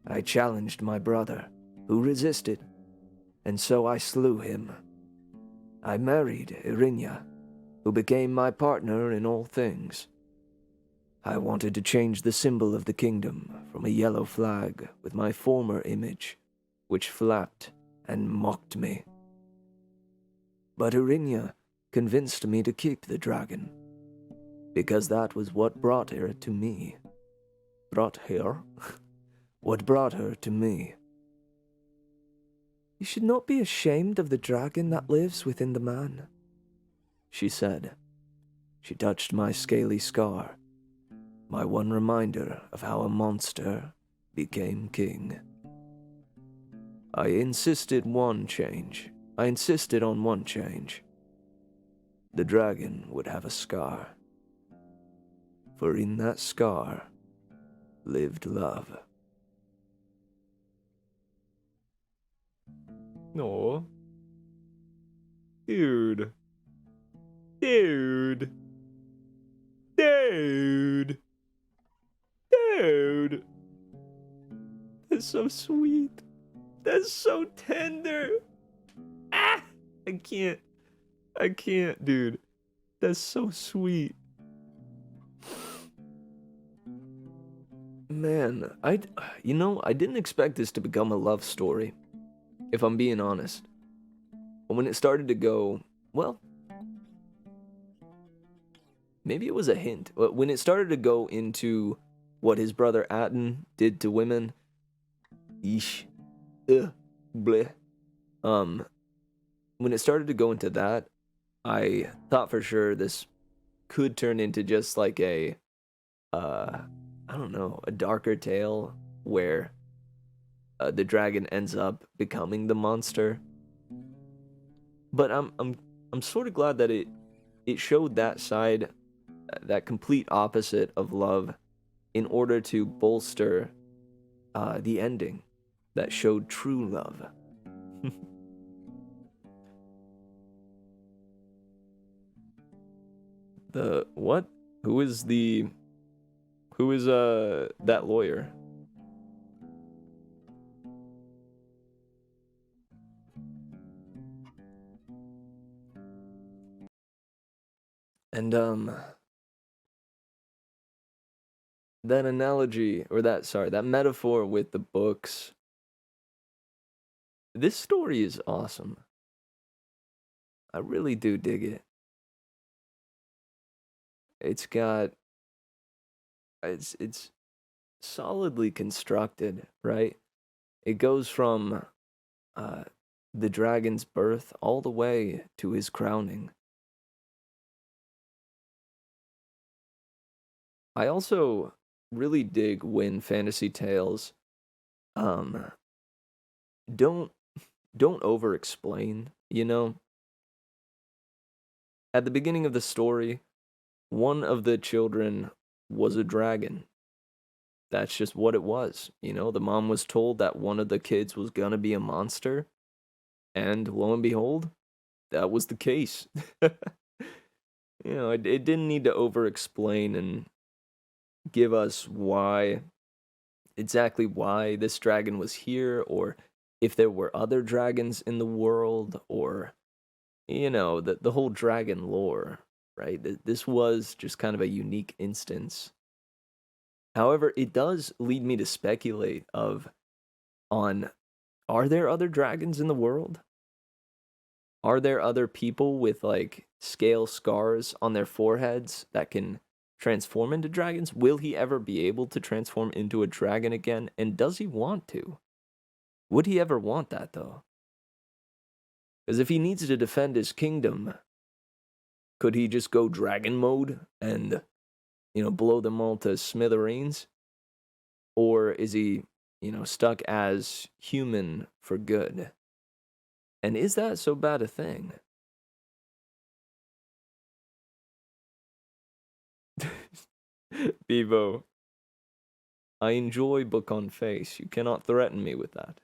I challenged my brother, who resisted, and so I slew him. I married Irinia, who became my partner in all things. I wanted to change the symbol of the kingdom from a yellow flag with my former image, which flapped and mocked me. But Irinia convinced me to keep the dragon, because that was what brought her to me. Brought her? What brought her to me. "You should not be ashamed of the dragon that lives within the man," she said. She touched my scaly scar, my one reminder of how a monster became king. I insisted on one change. The dragon would have a scar. For in that scar lived love. "Aw. Dude. Dude. Dude. Dude. That's so sweet. That's so tender. Ah! I can't, dude. That's so sweet. Man, I didn't expect this to become a love story, if I'm being honest. But when it started to go, well, maybe it was a hint. But when it started to go into what his brother Atten did to women, yeesh, bleh. When it started to go into that, I thought for sure this could turn into just like a, I don't know, a darker tale where the dragon ends up becoming the monster. But I'm sort of glad that it showed that side, that complete opposite of love, in order to bolster the ending that showed true love. The what? Who is that lawyer? And that analogy, or that metaphor with the books This story is awesome. I really do dig it. It's got it's solidly constructed, right? It goes from uh the dragon's birth all the way to his crowning. I also really dig when fantasy tales um don't don't over explain, you know? At the beginning of the story, one of the children was a dragon. That's just what it was. You know, the mom was told that one of the kids was gonna be a monster, and lo and behold, that was the case. It didn't need to over explain and give us exactly why this dragon was here, or if there were other dragons in the world, or, the whole dragon lore, right? This was just kind of a unique instance. However, it does lead me to speculate on are there other dragons in the world? Are there other people with like scale scars on their foreheads that can transform into dragons? Will he ever be able to transform into a dragon again? And does he want to? Would he ever want that though? Because if he needs to defend his kingdom, could he just go dragon mode and, blow them all to smithereens? Or is he, stuck as human for good? And is that so bad a thing? Bevo, I enjoy book on face. You cannot threaten me with that.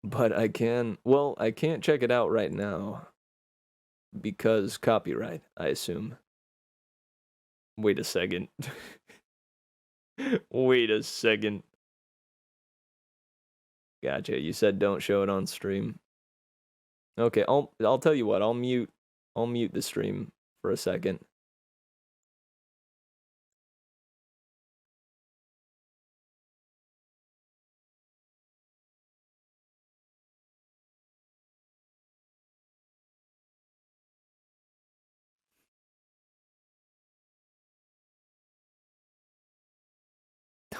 But I can't check it out right now. Because copyright, I assume. Wait a second. Wait a second. Gotcha. You said don't show it on stream. Okay, I'll tell you what. I'll mute the stream for a second.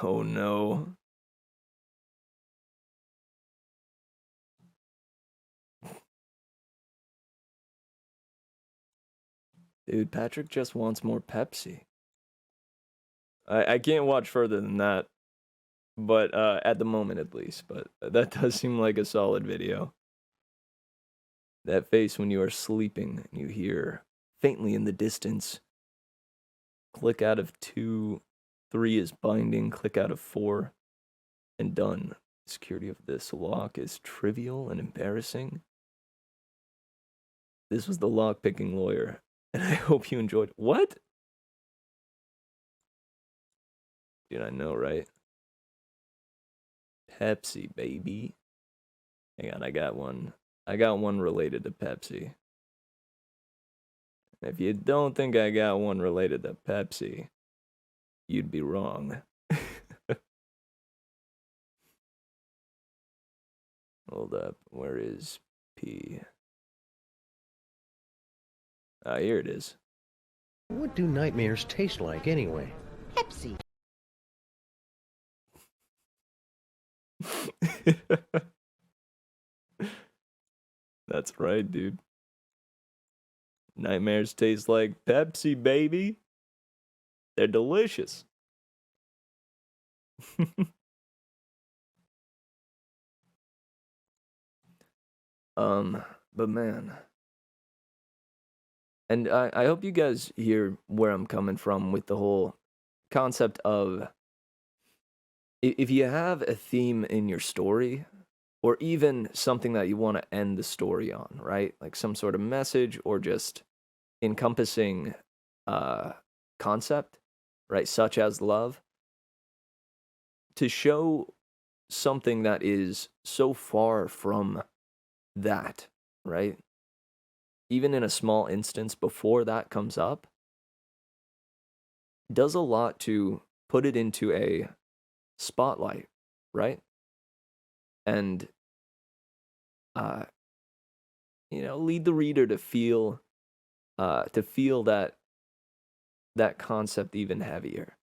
Oh no. Dude, Patrick just wants more Pepsi. I can't watch further than that. But at the moment at least. But that does seem like a solid video. That face when you are sleeping and you hear faintly in the distance. Click out of 2, 3 is binding, click out of 4, and done. Security of this lock is trivial and embarrassing. This was the lock-picking lawyer, and I hope you enjoyed. What? Dude, I know, right? Pepsi, baby. Hang on, I got one. I got one related to Pepsi. If you don't think I got one related to Pepsi, you'd be wrong. Hold up, where is P? Ah, here it is. What do nightmares taste like anyway? Pepsi. That's right, dude. Nightmares taste like Pepsi, baby. They're delicious. But man. And I hope you guys hear where I'm coming from with the whole concept of if you have a theme in your story, or even something that you want to end the story on, right? Like some sort of message or just encompassing concept, right? Such as love. To show something that is so far from that, right? Even in a small instance before that comes up, does a lot to put it into a spotlight, right? And lead the reader to feel that concept even heavier.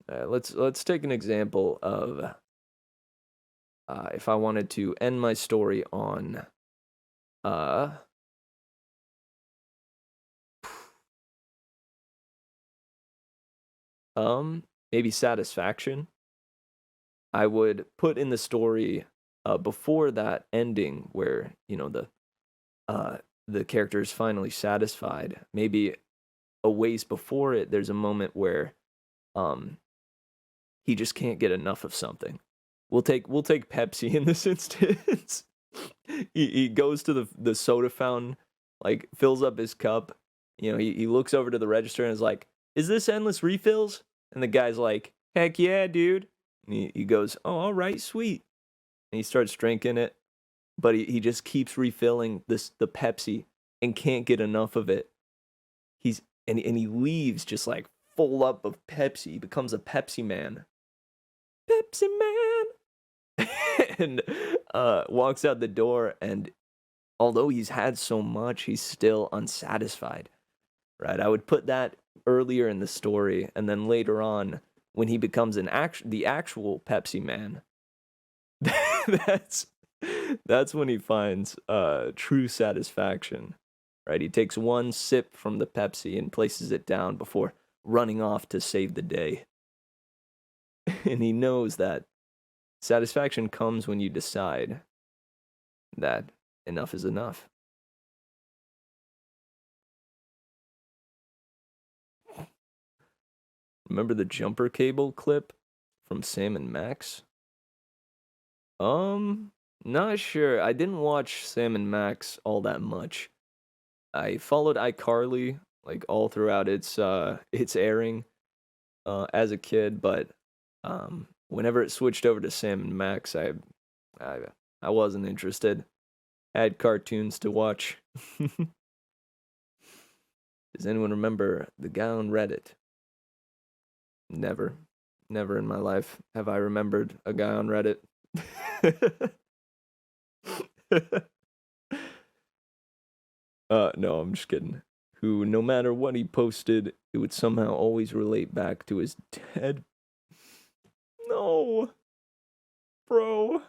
Let's take an example of if I wanted to end my story on maybe satisfaction. I would put in the story before that ending where the character is finally satisfied. Maybe a ways before it, there's a moment where he just can't get enough of something. We'll take Pepsi in this instance. he goes to the soda fountain, like fills up his cup. He looks over to the register and is like, "Is this endless refills?" And the guy's like, "Heck yeah, dude." And he goes, "Oh, all right, sweet." And he starts drinking it, but he just keeps refilling the Pepsi and can't get enough of it. And he leaves just like full up of Pepsi. He becomes a Pepsi man. Pepsi man. And walks out the door, and although he's had so much, he's still unsatisfied. Right? I would put that earlier in the story, and then later on, when he becomes the actual Pepsi man, that's when he finds true satisfaction. Right? He takes one sip from the Pepsi and places it down before running off to save the day. And he knows that satisfaction comes when you decide that enough is enough. Remember the jumper cable clip from Sam and Max? Not sure. I didn't watch Sam and Max all that much. I followed iCarly like all throughout its airing as a kid, but whenever it switched over to Sam and Max, I wasn't interested. I had cartoons to watch. Does anyone remember the guy on Reddit? Never in my life have I remembered a guy on Reddit. No, I'm just kidding. Who, no matter what he posted, it would somehow always relate back to his dead. No, bro.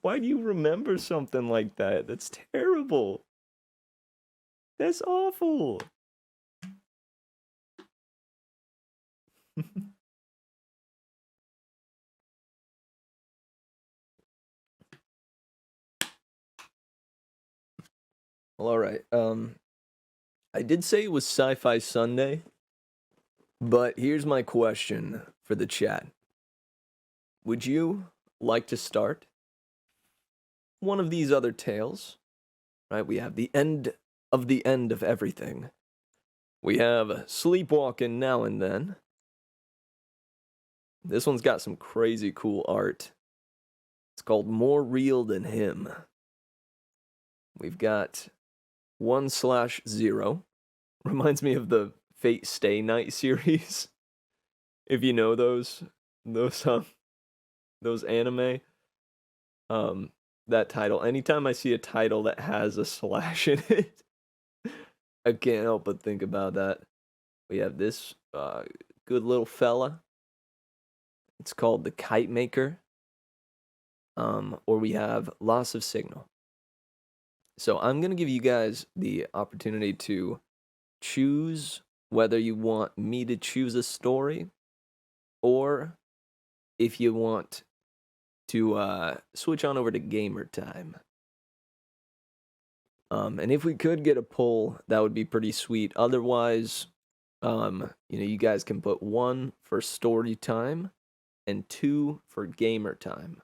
Why do you remember something like that? That's terrible. That's awful. Well, all right. I did say it was Sci-Fi Sunday, but here's my question for the chat. Would you like to start one of these other tales? Right, we have the end of everything. We have Sleepwalking Now and Then. This one's got some crazy cool art. It's called More Real Than Him. We've got 1/0. Reminds me of the Fate Stay Night series. If you know those anime. That title. Anytime I see a title that has a slash in it, I can't help but think about that. We have this good little fella. It's called The Kite Maker. Or we have Loss of Signal. So I'm going to give you guys the opportunity to choose whether you want me to choose a story or if you want to switch on over to gamer time. And if we could get a poll, that would be pretty sweet. Otherwise, you guys can put 1 for story time and 2 for gamer time.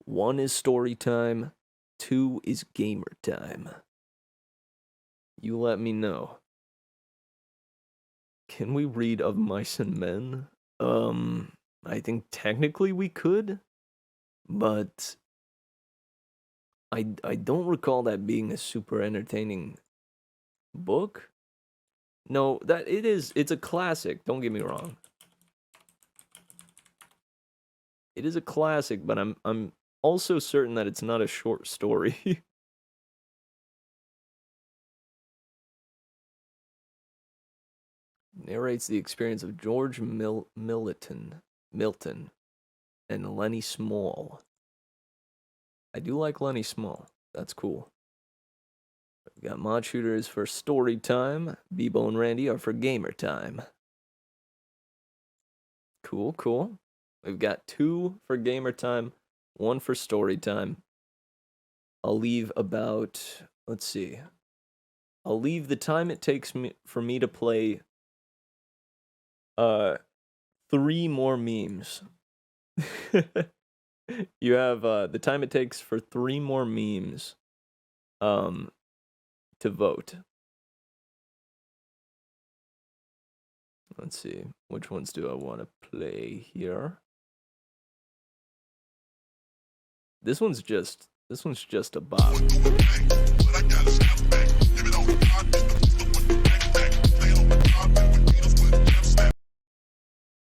1 is story time, 2 is gamer time. You let me know. Can we read Of Mice and Men? I think technically we could, but I don't recall that being a super entertaining book. No, it's a classic, don't get me wrong. It is a classic, but I'm also certain that it's not a short story. Narrates the experience of George Milton and Lenny Small. I do like Lenny Small. That's cool. We got Mod Shooters for story time. Bebo and Randy are for gamer time. Cool, cool. We've got 2 for gamer time, 1 for story time. I'll leave about, let's see. I'll leave the time it takes for me to play 3 more memes. You have the time it takes for 3 more memes to vote. Let's see. Which ones do I want to play here? This one's just a bop.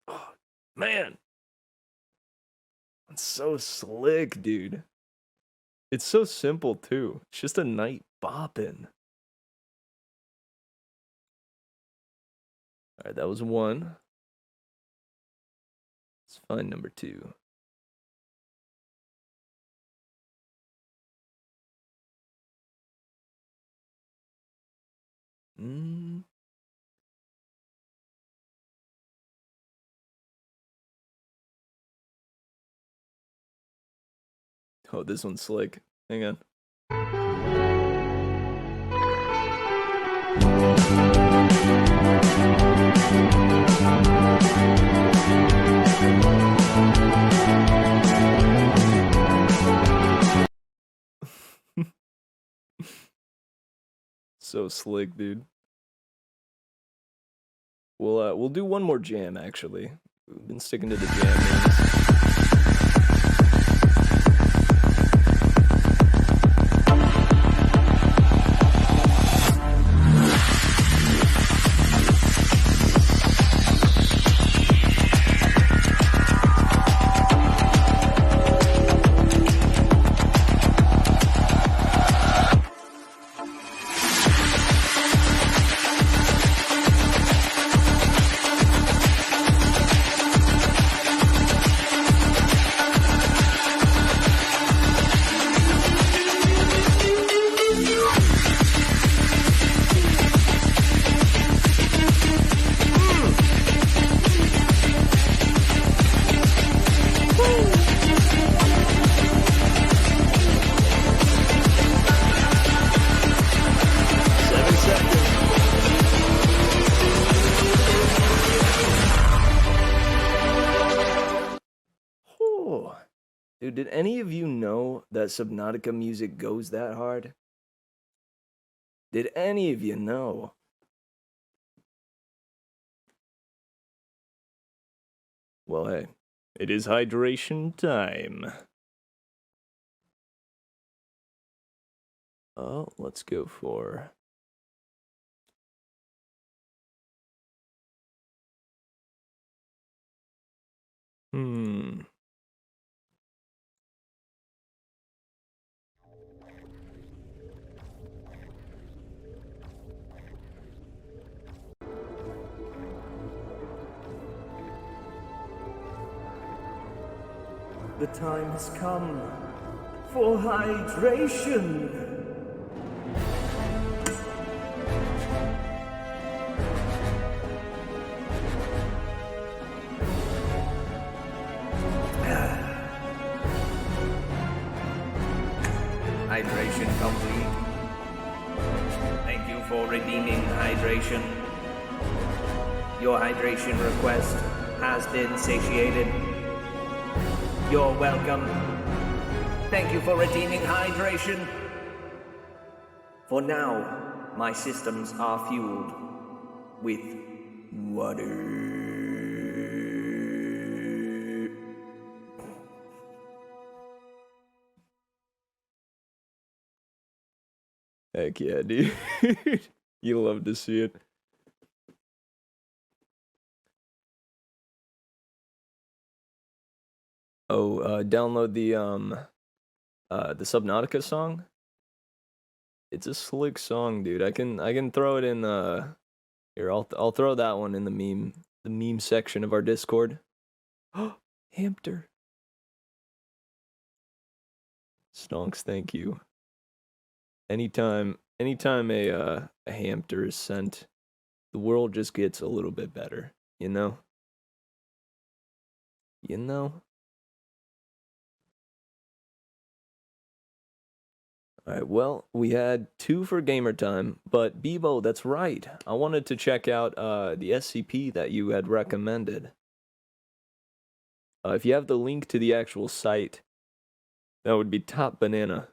Oh, man. It's so slick, dude. It's so simple, too. It's just a night bopping. Alright, that was 1. Let's find number 2. Oh, this one's slick. Hang on. So slick, dude. We'll do one more jam, actually. We've been sticking to the jam names. Dude, did any of you know that Subnautica music goes that hard? Did any of you know? Well, hey, it is hydration time. Oh, let's go for... The time has come for hydration. Hydration complete. Thank you for redeeming hydration. Your hydration request has been satiated. You're welcome. Thank you for redeeming hydration. For now, my systems are fueled with water. Heck yeah, dude. You love to see it. Download the Subnautica song. It's a slick song, dude. I can throw it in here. I'll throw that one in the meme section of our Discord. Oh, hamster. Stonks, thank you. Anytime a hamster is sent, the world just gets a little bit better, you know? You know? Alright, well, we had 2 for gamer time, but Bebo, that's right. I wanted to check out the SCP that you had recommended. If you have the link to the actual site, that would be top banana.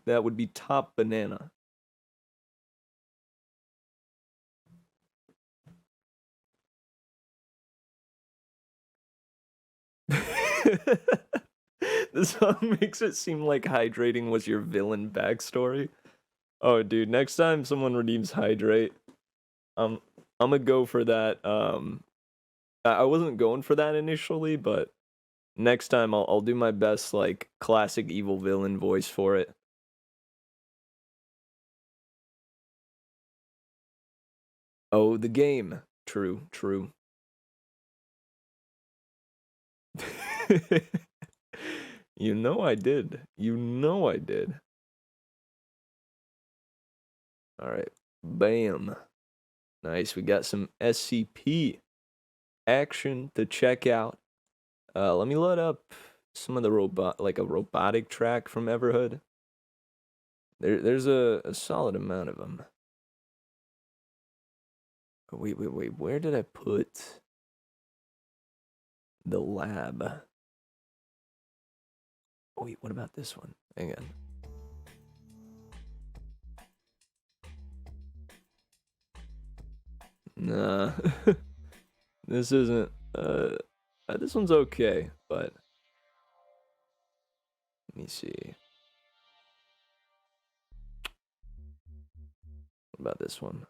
That would be top banana. The song makes it seem like hydrating was your villain backstory. Oh, dude, next time someone redeems hydrate, I'm gonna go for that. I wasn't going for that initially, but next time I'll do my best, like, classic evil villain voice for it. Oh, the game. True. You know I did. Alright. Bam. Nice. We got some SCP action to check out. Let me load up some of the robotic track from Everhood. There's a solid amount of them. Wait. Where did I put the lab? Wait, what about this one? Hang on. Nah. This isn't, this one's okay, but let me see. What about this one?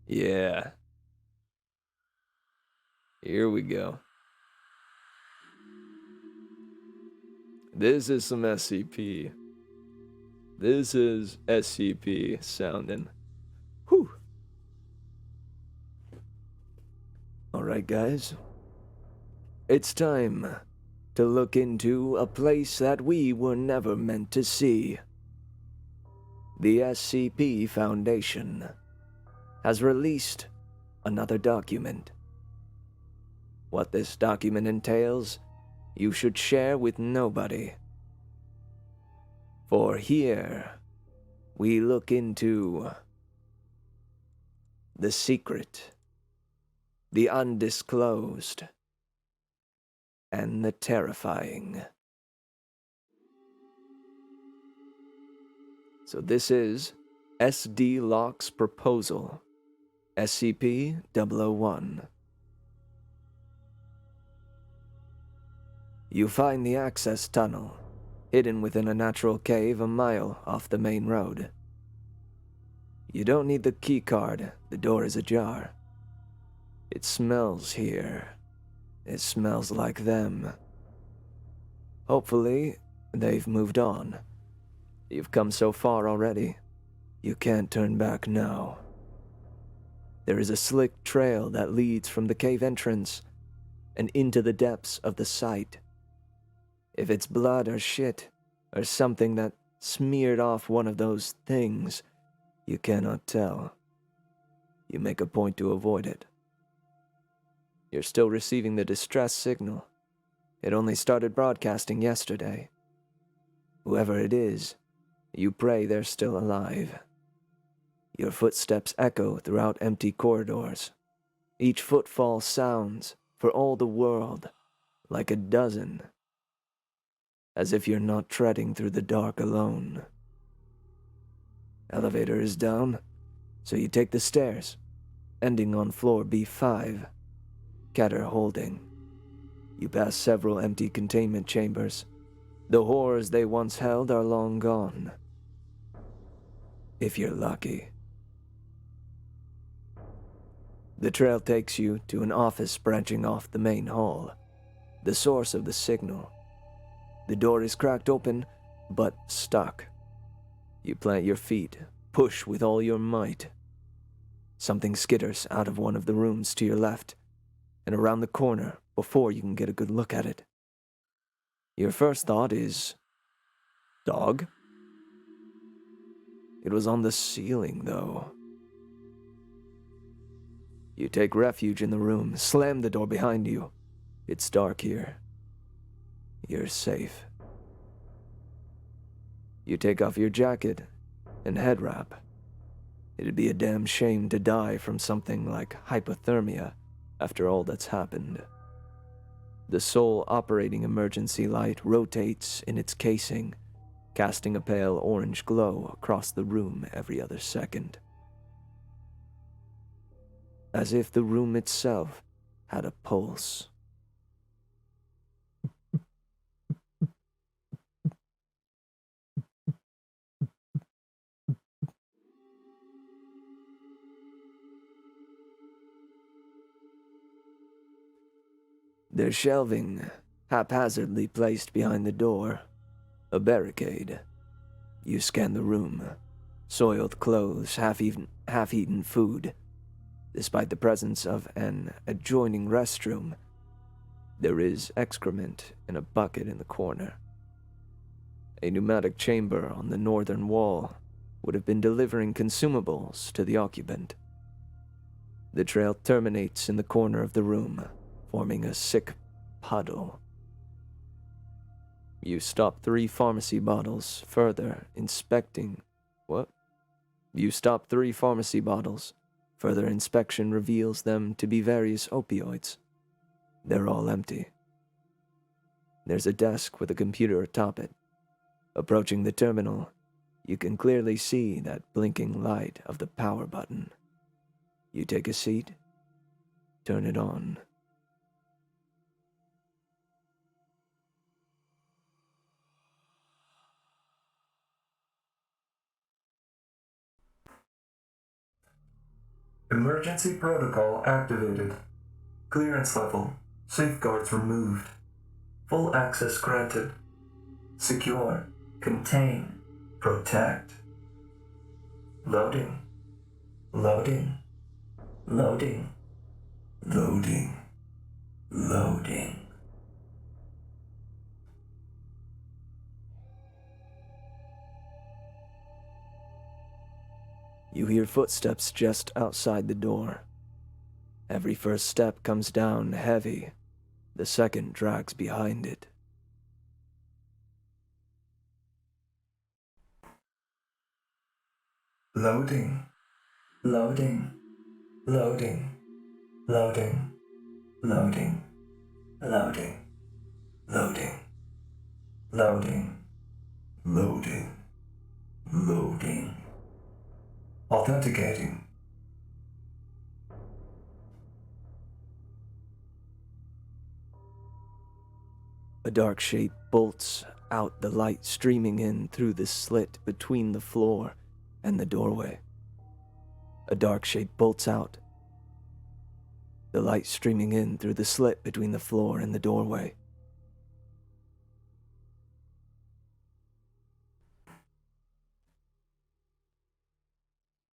Yeah. Here we go. This is some SCP. This is SCP sounding. Whew. Alright, guys. It's time to look into a place that we were never meant to see. The SCP Foundation has released another document. What this document entails, you should share with nobody. For here, we look into the secret, the undisclosed, and the terrifying. So this is SD Locke's proposal, SCP-001. You find the access tunnel, hidden within a natural cave a mile off the main road. You don't need the keycard, the door is ajar. It smells here. It smells like them. Hopefully, they've moved on. You've come so far already. You can't turn back now. There is a slick trail that leads from the cave entrance and into the depths of the site. If it's blood or shit, or something that smeared off one of those things, you cannot tell. You make a point to avoid it. You're still receiving the distress signal. It only started broadcasting yesterday. Whoever it is, you pray they're still alive. Your footsteps echo throughout empty corridors. Each footfall sounds, for all the world, like a dozen. As if you're not treading through the dark alone. Elevator is down, so you take the stairs, ending on floor B5. Keter holding. You pass several empty containment chambers. The horrors they once held are long gone. If you're lucky. The trail takes you to an office branching off the main hall, the source of the signal. The door is cracked open, but stuck. You plant your feet, push with all your might. Something skitters out of one of the rooms to your left, and around the corner before you can get a good look at it. Your first thought is, dog? It was on the ceiling, though. You take refuge in the room, slam the door behind you. It's dark here. You're safe. You take off your jacket and head wrap. It'd be a damn shame to die from something like hypothermia after all that's happened. The sole operating emergency light rotates in its casing, casting a pale orange glow across the room every other second. As if the room itself had a pulse. There's shelving, haphazardly placed behind the door. A barricade. You scan the room. Soiled clothes, half-eaten food. Despite the presence of an adjoining restroom, there is excrement in a bucket in the corner. A pneumatic chamber on the northern wall would have been delivering consumables to the occupant. The trail terminates in the corner of the room, forming a sick puddle. You stop 3 pharmacy bottles, further inspecting... What? You stop 3 pharmacy bottles. Further inspection reveals them to be various opioids. They're all empty. There's a desk with a computer atop it. Approaching the terminal, you can clearly see that blinking light of the power button. You take a seat, turn it on. Emergency protocol activated. Clearance level. Safeguards removed. Full access granted. Secure. Contain. Protect. Loading. Loading. Loading. Loading. Loading. You hear footsteps just outside the door. Every first step comes down heavy. The second drags behind it. Loading. Loading. Loading. Loading. Loading. Loading. Loading. Loading. Loading. Loading. Authenticating. A dark shape bolts out, the light streaming in through the slit between the floor and the doorway. A dark shape bolts out, the light streaming in through the slit between the floor and the doorway.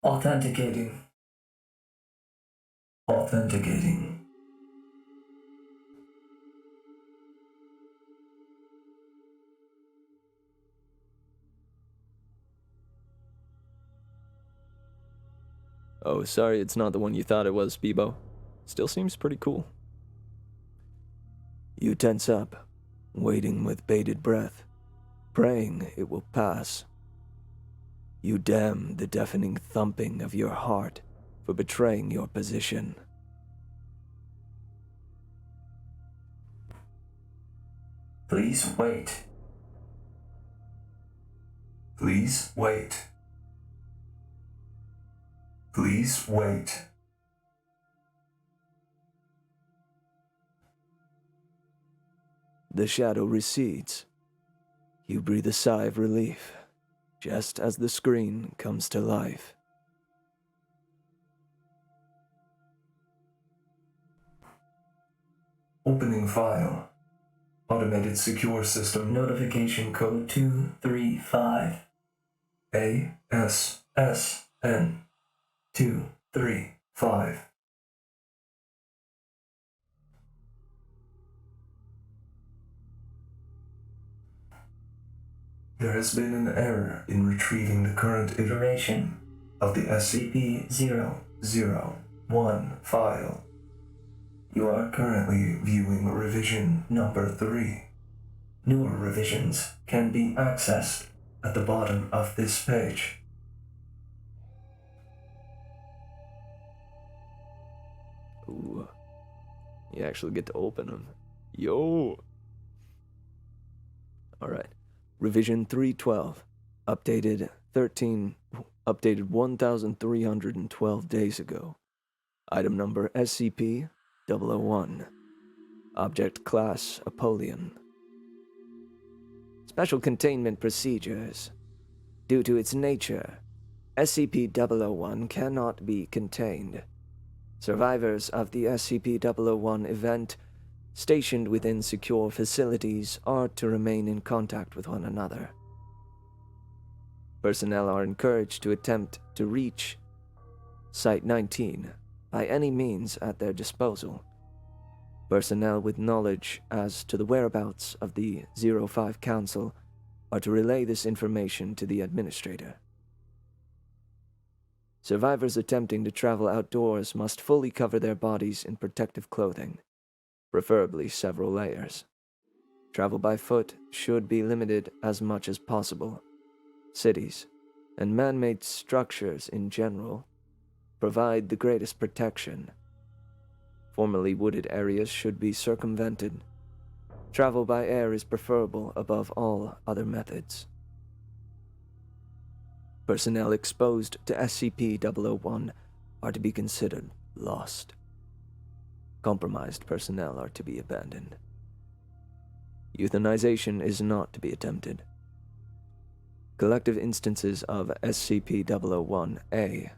Authenticating. Authenticating. Oh, sorry, it's not the one you thought it was, Bebo. Still seems pretty cool. You tense up, waiting with bated breath, praying it will pass. You damn the deafening thumping of your heart for betraying your position. Please wait. Please wait. Please wait. The shadow recedes. You breathe a sigh of relief, just as the screen comes to life. Retrieving file. Automated secure system notification code 235. ASSN 235. There has been an error in retrieving the current iteration of the SCP-001 file. You are currently viewing revision number 3. Newer revisions can be accessed at the bottom of this page. Ooh. You actually get to open them. Yo! Alright. Revision 312. Updated 1,312 days ago. Item number SCP-001. Object Class Apollyon. Special Containment Procedures. Due to its nature, SCP-001 cannot be contained. Survivors of the SCP-001 event stationed within secure facilities are to remain in contact with one another. Personnel are encouraged to attempt to reach Site-19 by any means at their disposal. Personnel with knowledge as to the whereabouts of the 05 Council are to relay this information to the Administrator. Survivors attempting to travel outdoors must fully cover their bodies in protective clothing, preferably several layers. Travel by foot should be limited as much as possible. Cities and man-made structures in general provide the greatest protection. Formerly wooded areas should be circumvented. Travel by air is preferable above all other methods. Personnel exposed to SCP-001 are to be considered lost. Compromised personnel are to be abandoned. Euthanization is not to be attempted. Collective instances of SCP-001-A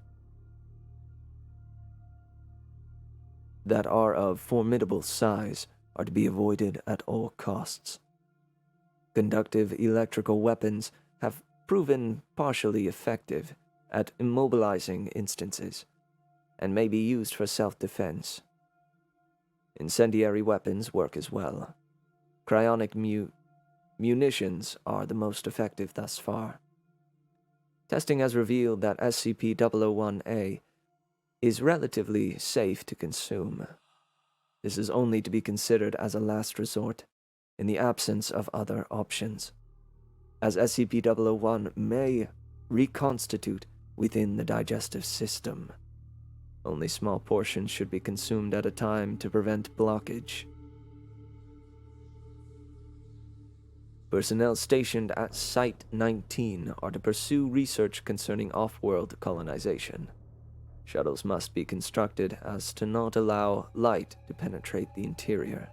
that are of formidable size are to be avoided at all costs. Conductive electrical weapons have proven partially effective at immobilizing instances and may be used for self-defense. Incendiary weapons work as well. Cryonic munitions are the most effective thus far. Testing has revealed that SCP-001-A is relatively safe to consume. This is only to be considered as a last resort in the absence of other options, as SCP-001 may reconstitute within the digestive system. Only small portions should be consumed at a time to prevent blockage. Personnel stationed at Site-19 are to pursue research concerning off-world colonization. Shuttles must be constructed as to not allow light to penetrate the interior.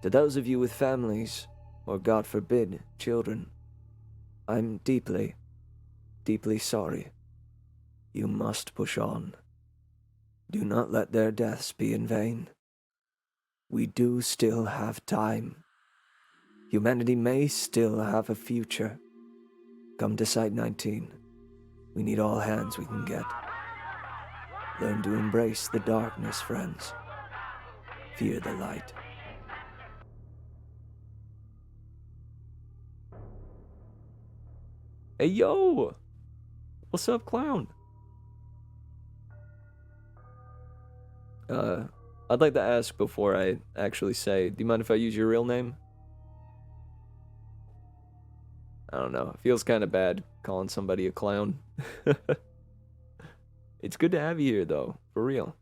To those of you with families, or God forbid, children, I'm deeply, deeply sorry. You must push on. Do not let their deaths be in vain. We do still have time. Humanity may still have a future. Come to Site-19. We need all hands we can get. Learn to embrace the darkness, friends. Fear the light. Hey, yo! What's up, clown? I'd like to ask before I actually say, do you mind if I use your real name? I don't know. It feels kind of bad calling somebody a clown. It's good to have you here, though. For real.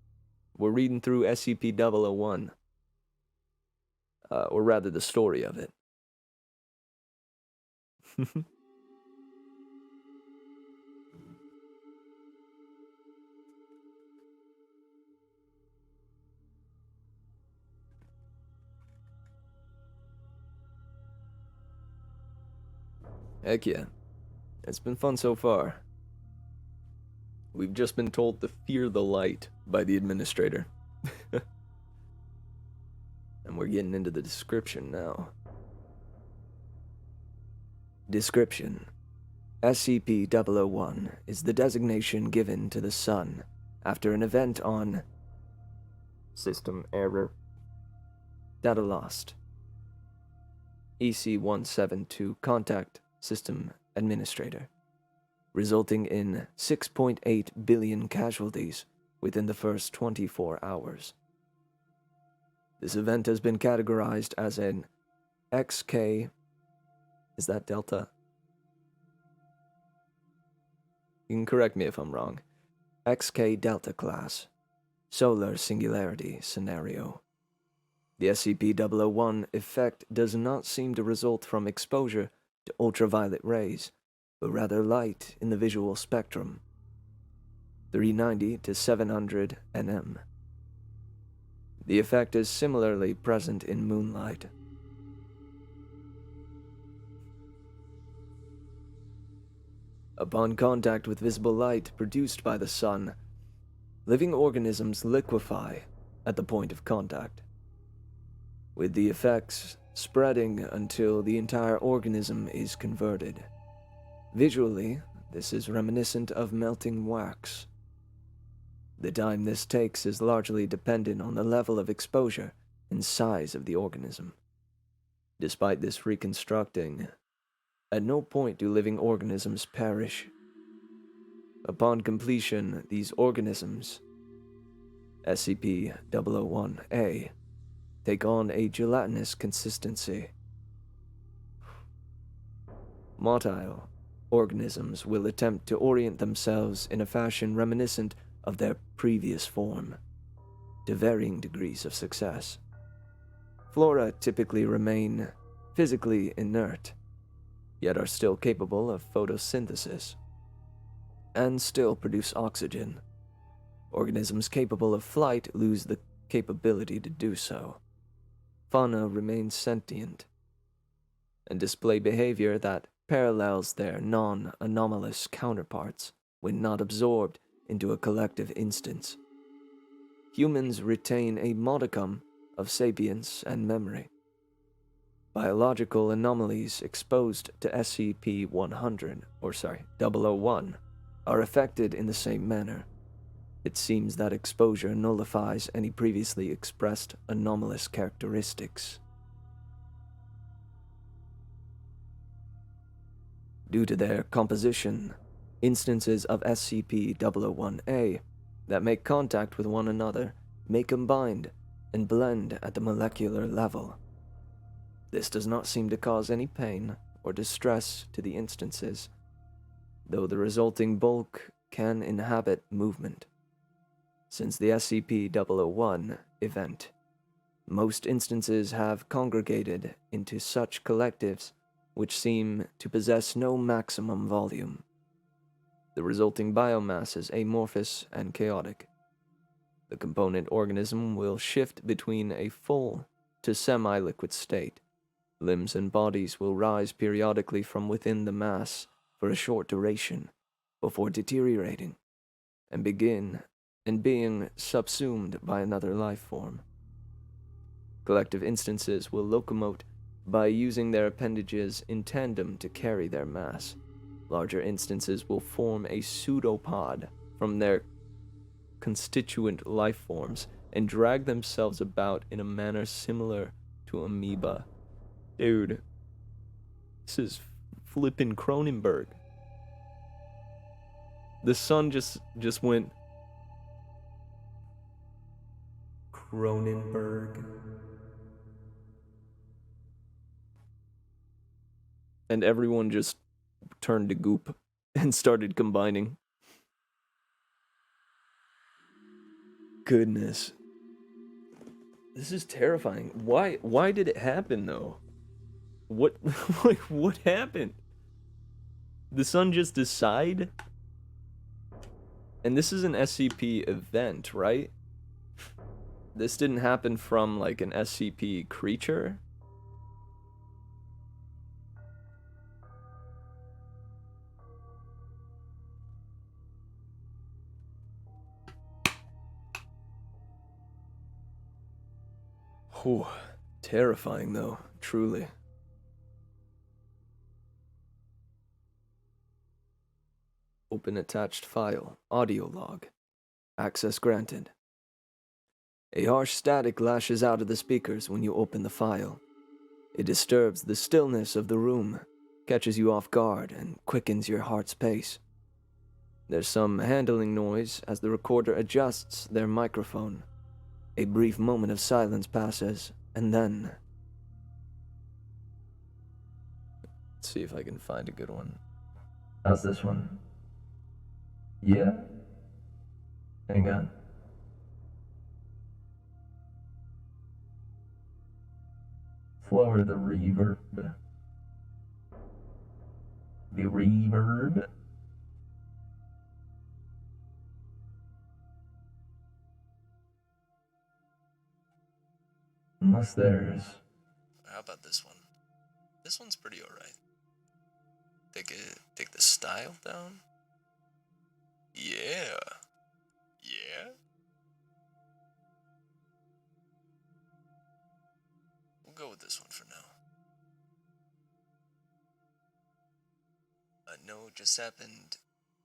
We're reading through SCP-001. Or rather, the story of it. Heck yeah. It's been fun so far. We've just been told to fear the light by the administrator. And we're getting into the description now. Description. SCP-001 is the designation given to the Sun after an event on System error. data lost. EC-172 Contact System Administrator, resulting in 6.8 billion casualties within the first 24 hours. This event has been categorized as an XK... Is that Delta? You can correct me if I'm wrong. XK Delta class. Solar Singularity Scenario. The SCP-001 effect does not seem to result from exposure to ultraviolet rays, but rather light in the visual spectrum. 390 to 700 nm. The effect is similarly present in moonlight. Upon contact with visible light produced by the sun, living organisms liquefy at the point of contact, with the effects spreading until the entire organism is converted. Visually, this is reminiscent of melting wax. The time this takes is largely dependent on the level of exposure and size of the organism. Despite this reconstructing, at no point do living organisms perish. Upon completion, these organisms, SCP-001-A, take on a gelatinous consistency. Motile organisms will attempt to orient themselves in a fashion reminiscent of their previous form, to varying degrees of success. Flora typically remain physically inert, yet are still capable of photosynthesis, and still produce oxygen. Organisms capable of flight lose the capability to do so. Fauna remain sentient, and display behavior that parallels their non-anomalous counterparts when not absorbed into a collective instance. Humans retain a modicum of sapience and memory. Biological anomalies exposed to SCP-001 are affected in the same manner. It seems that exposure nullifies any previously expressed anomalous characteristics. Due to their composition, instances of SCP-001-A that make contact with one another may combine and blend at the molecular level. This does not seem to cause any pain or distress to the instances, though the resulting bulk can inhabit movement. Since the SCP-001 event, most instances have congregated into such collectives which seem to possess no maximum volume. The resulting biomass is amorphous and chaotic. The component organism will shift between a full to semi-liquid state. Limbs and bodies will rise periodically from within the mass for a short duration before deteriorating and being subsumed by another life form. Collective instances will locomote by using their appendages in tandem to carry their mass. Larger instances will form a pseudopod from their constituent life forms and drag themselves about in a manner similar to amoeba. Dude, this is flippin' Cronenberg. The sun just went Cronenberg. And everyone just turned to goop and started combining. Goodness. This is terrifying. Why did it happen though? What like what happened? The sun just decided? And this is an SCP event, right? This didn't happen from like an SCP creature? Whew. Terrifying, though, truly. Open attached file, audio log. Access granted. A harsh static lashes out of the speakers when you open the file. It disturbs the stillness of the room, catches you off guard, and quickens your heart's pace. There's some handling noise as the recorder adjusts their microphone. A brief moment of silence passes, and then... Let's see if I can find a good one. How's this one? Yeah? Hang on. Lower the reverb. The reverb. Unless there's... How about this one? This one's pretty alright. Take the style down. Yeah. Yeah? We'll go with this one for now. No, it just happened.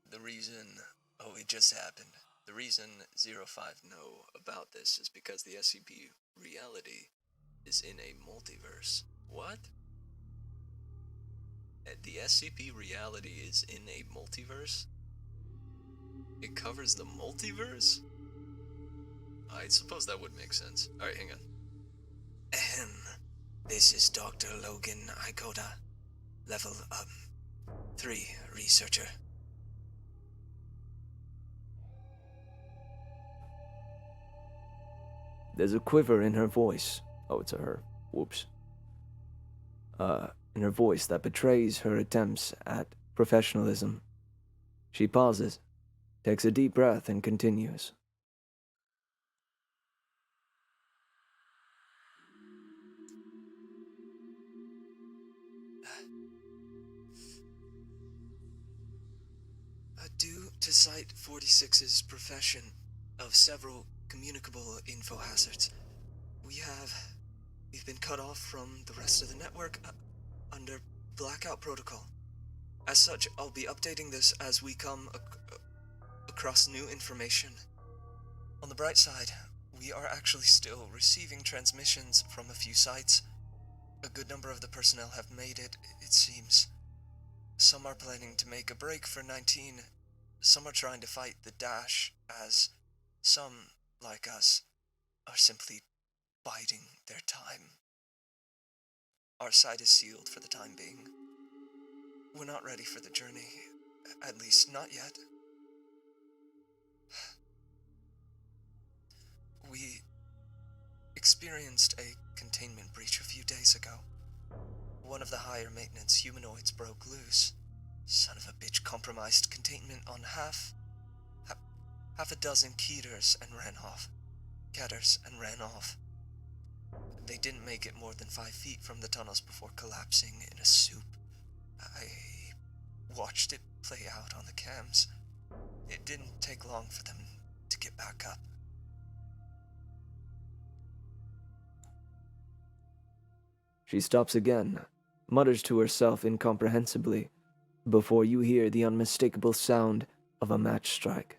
The reason... Oh, it just happened. The reason 05 know about this is because the SCP reality is in a multiverse. What? The SCP reality is in a multiverse? It covers the multiverse? I suppose that would make sense. Alright, hang on. This is Dr. Logan Ikoda, level, 3 researcher. There's a quiver in her voice. Oh, it's a her. Whoops. In her voice that betrays her attempts at professionalism. She pauses, takes a deep breath, and continues. Due to Site 46's profession of several communicable info hazards, we've been cut off from the rest of the network under blackout protocol. As such, I'll be updating this as we come across new information. On the bright side, we are actually still receiving transmissions from a few sites. A good number of the personnel have made it, it seems. Some are planning to make a break for 19. Some are trying to fight the dash, as some, like us, are simply biding their time. Our site is sealed for the time being. We're not ready for the journey, at least not yet. We experienced a containment breach a few days ago. One of the higher maintenance humanoids broke loose. Son of a bitch compromised containment on half a dozen Ketters and ran off. They didn't make it more than 5 feet from the tunnels before collapsing in a soup. I watched it play out on the cams. It didn't take long for them to get back up. She stops again, mutters to herself incomprehensibly, before you hear the unmistakable sound of a match strike.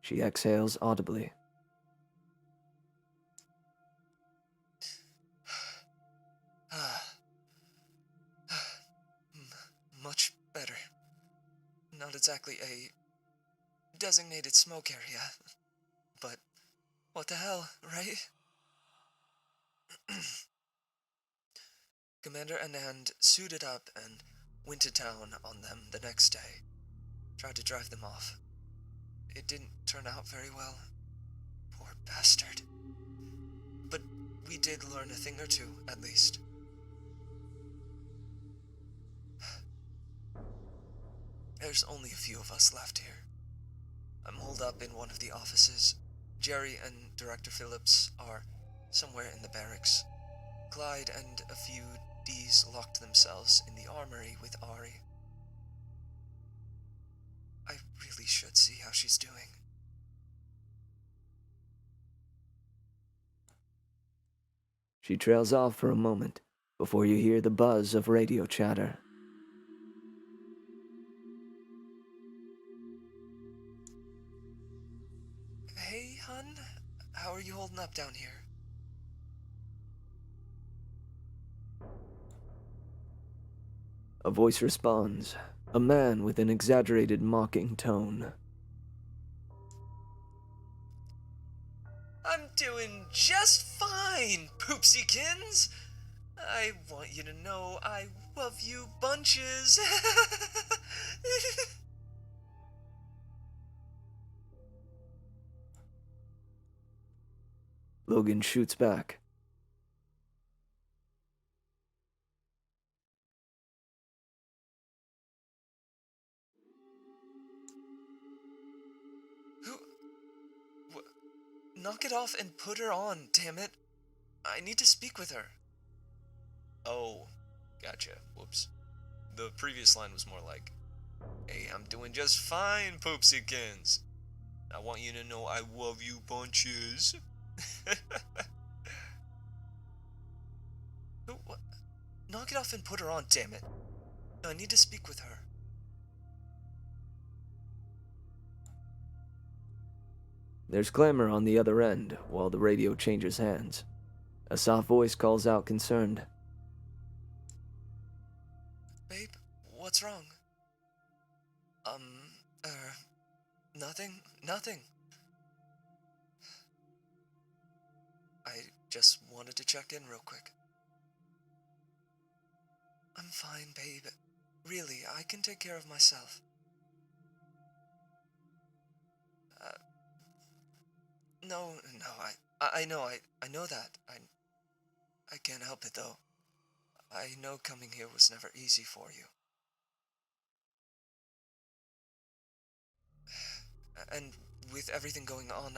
She exhales audibly. Much better. Not exactly a designated smoke area, but what the hell, right? Commander Anand suited up and went to town on them the next day. Tried to drive them off. It didn't turn out very well. Poor bastard. But we did learn a thing or two, at least. There's only a few of us left here. I'm holed up in one of the offices. Jerry and Director Phillips are somewhere in the barracks. Clyde and a few Ds locked themselves in the armory with Ari. I really should see how she's doing. She trails off for a moment before you hear the buzz of radio chatter. Hey, hun. How are you holding up down here? A voice responds, a man with an exaggerated mocking tone. I'm doing just fine, Poopsiekins. I want you to know I love you bunches. Logan shoots back. Knock it off and put her on, damn it. I need to speak with her. Oh, gotcha. Whoops. The previous line was more like, hey, I'm doing just fine, Poopsiekins. I want you to know I love you bunches. What? Knock it off and put her on, damn it. I need to speak with her. There's clamor on the other end while the radio changes hands. A soft voice calls out concerned. Babe, what's wrong? Nothing. I just wanted to check in real quick. I'm fine, babe. Really, I can take care of myself. No, I know, I know that. I can't help it, though. I know coming here was never easy for you. And with everything going on,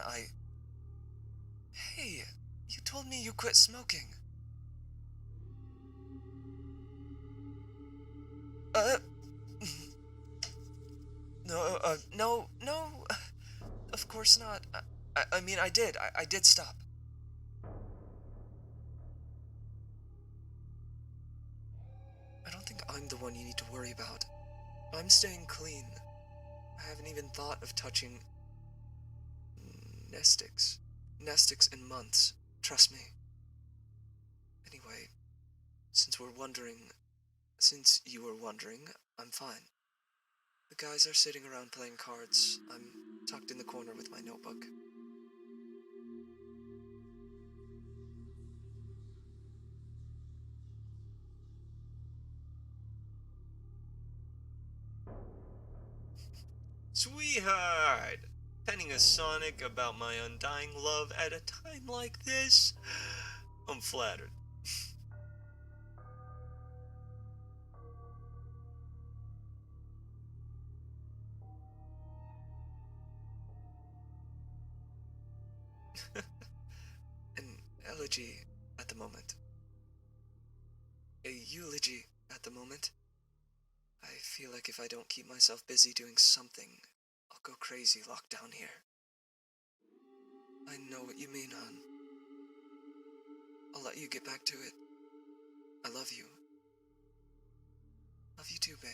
Hey, you told me you quit smoking. No, of course not. I mean, I did. I did stop. I don't think I'm the one you need to worry about. I'm staying clean. I haven't even thought of touching Nestix in months. Trust me. Anyway, since you were wondering, I'm fine. The guys are sitting around playing cards. I'm tucked in the corner with my notebook. Sweetheart! Penning a Sonic about my undying love at a time like this? I'm flattered. An elegy at the moment. A eulogy at the moment. I feel like if I don't keep myself busy doing something, I'll go crazy locked down here. I know what you mean, hon. I'll let you get back to it. I love you. Love you too, babe.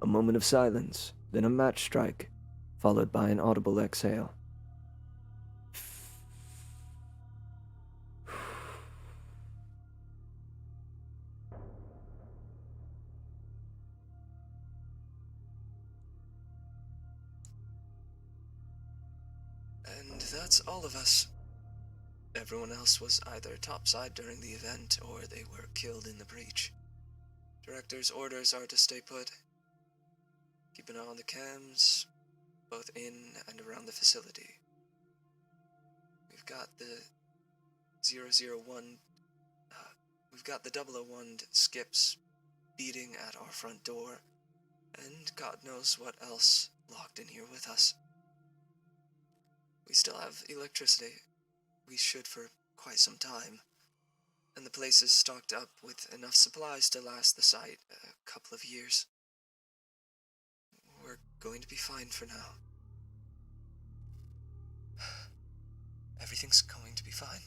A moment of silence, then a match strike, followed by an audible exhale. And that's all of us. Everyone else was either topside during the event or they were killed in the breach. Director's orders are to stay put. Keep an eye on the cams, both in and around the facility. We've got the 001, we've got the 001 skips beating at our front door, and God knows what else locked in here with us. We still have electricity. We should for quite some time. And the place is stocked up with enough supplies to last the site a couple of years. We're going to be fine for now. Everything's going to be fine.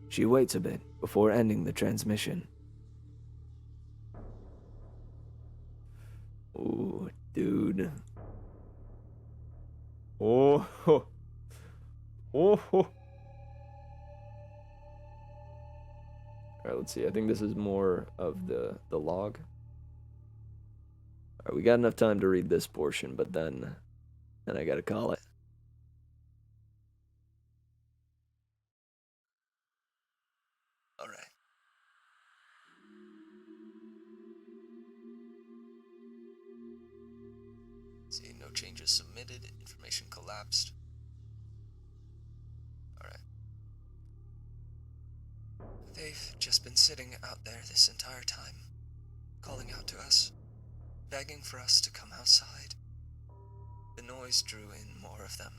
She waits a bit before ending the transmission. Ooh, dude. Oh, ho. Oh, ho. Alright, let's see. I think this is more of the log. Alright, we got enough time to read this portion, but then I gotta call it. All right. See, no changes submitted. Information collapsed. All right. They've just been sitting out there this entire time, calling out to us, begging for us to come outside. The noise drew in more of them.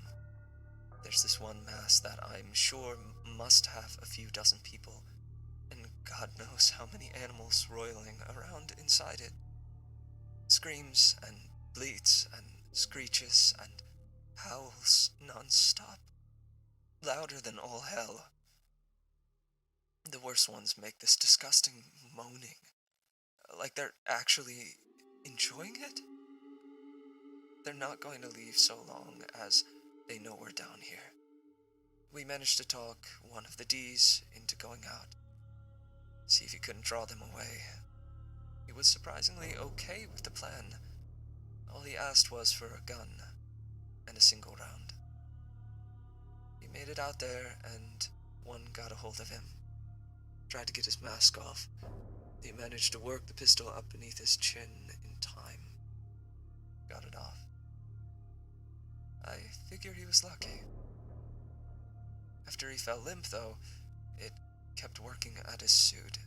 There's this one mass that I'm sure must have a few dozen people, and God knows how many animals roiling around inside it. Screams and bleats and screeches and howls non-stop, louder than all hell. The worst ones make this disgusting moaning, like they're actually enjoying it. They're not going to leave so long as they know we're down here. We managed to talk one of the D's into going out, see if he couldn't draw them away. He was surprisingly okay with the plan. All he asked was for a gun and a single round. He made it out there, and one got a hold of him. Tried to get his mask off. He managed to work the pistol up beneath his chin in time. Got it off. I figure he was lucky. After he fell limp, though, it kept working at his suit.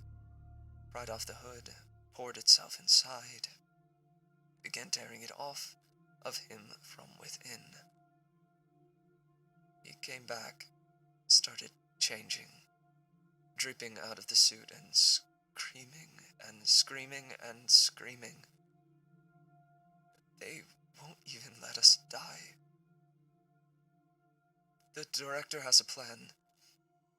Pried off the hood, poured itself inside, began tearing it off of him from within. He came back, started changing, dripping out of the suit and screaming and screaming and screaming. They won't even let us die. The director has a plan.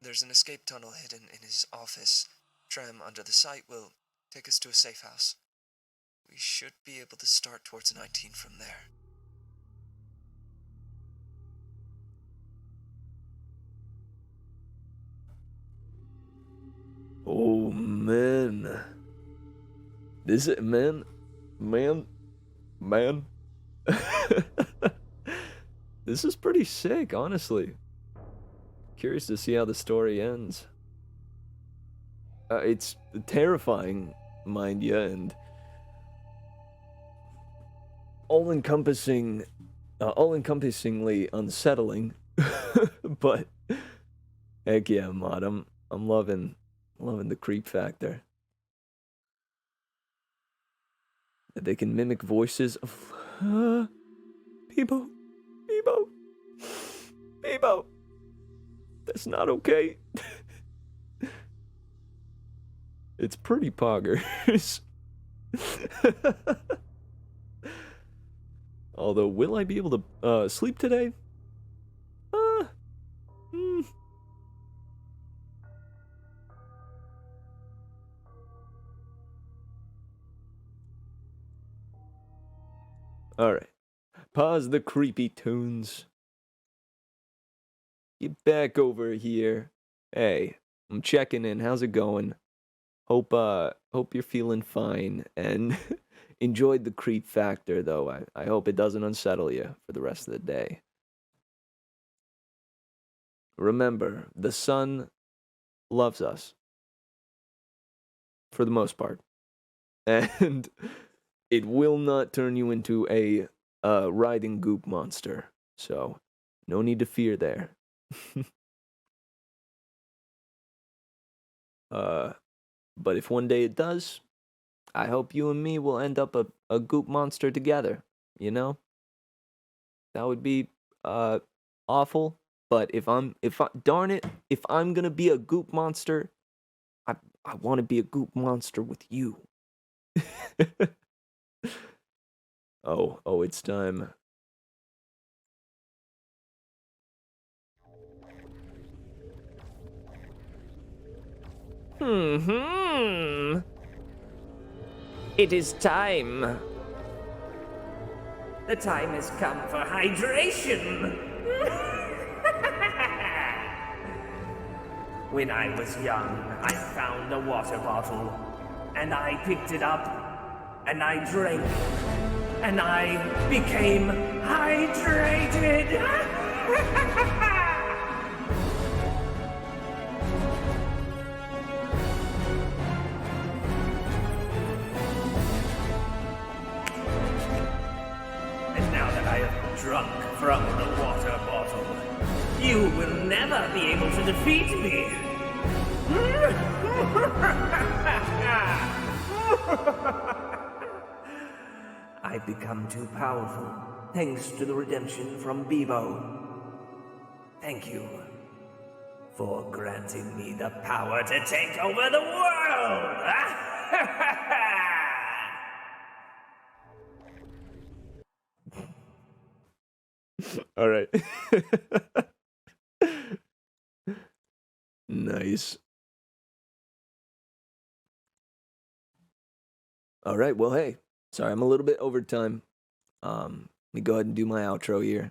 There's an escape tunnel hidden in his office. Tram under the site will take us to a safe house. We should be able to start towards 19 from there. Oh, man. This is, man. This is pretty sick, honestly. Curious to see how the story ends. It's terrifying, mind ya, and all-encompassingly unsettling. But heck yeah, Mod, I'm loving the creep factor. That they can mimic voices of Peebo. That's not okay. It's pretty poggers. Although, will I be able to sleep today? Alright. Pause the creepy tunes. Get back over here. Hey, I'm checking in. How's it going? Hope you're feeling fine and enjoyed the creep factor, though. I hope it doesn't unsettle you for the rest of the day. Remember, the sun loves us. For the most part. And it will not turn you into a writhing goop monster. So, no need to fear there. But if one day it does, I hope you and me will end up a goop monster together, you know? That would be awful, but if I'm gonna be a goop monster, I want to be a goop monster with you. Oh, it's time. It is time. The time has come for hydration. When I was young, I found a water bottle, and I picked it up, and I drank, and I became hydrated. And now that I have drunk from the water bottle, you will never be able to defeat me. I've become too powerful, thanks to the redemption from Bebo. Thank you for granting me the power to take over the world. All right. Nice. All right. Well, hey. Sorry, I'm a little bit over time. Let me go ahead and do my outro here.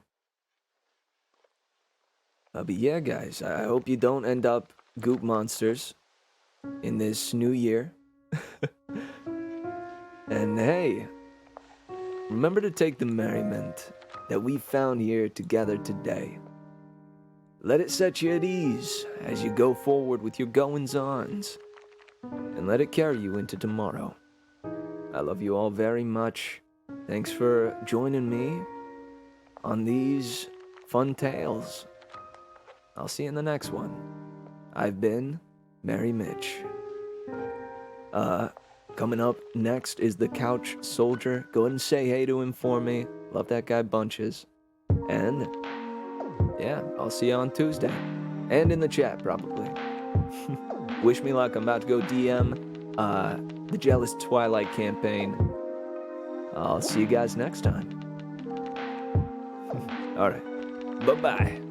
But yeah, guys, I hope you don't end up goop monsters in this new year. And hey, remember to take the merriment that we found here together today. Let it set you at ease as you go forward with your goings-ons, and let it carry you into tomorrow. I love you all very much. Thanks for joining me on these fun tales. I'll see you in the next one. I've been Merry Mitch. Coming up next is the Couch Soldier. Go ahead and say hey to him for me. Love that guy bunches. And yeah, I'll see you on Tuesday. And in the chat, probably. Wish me luck. I'm about to go DM the Jealous Twilight campaign. I'll see you guys next time. All right. Bye-bye.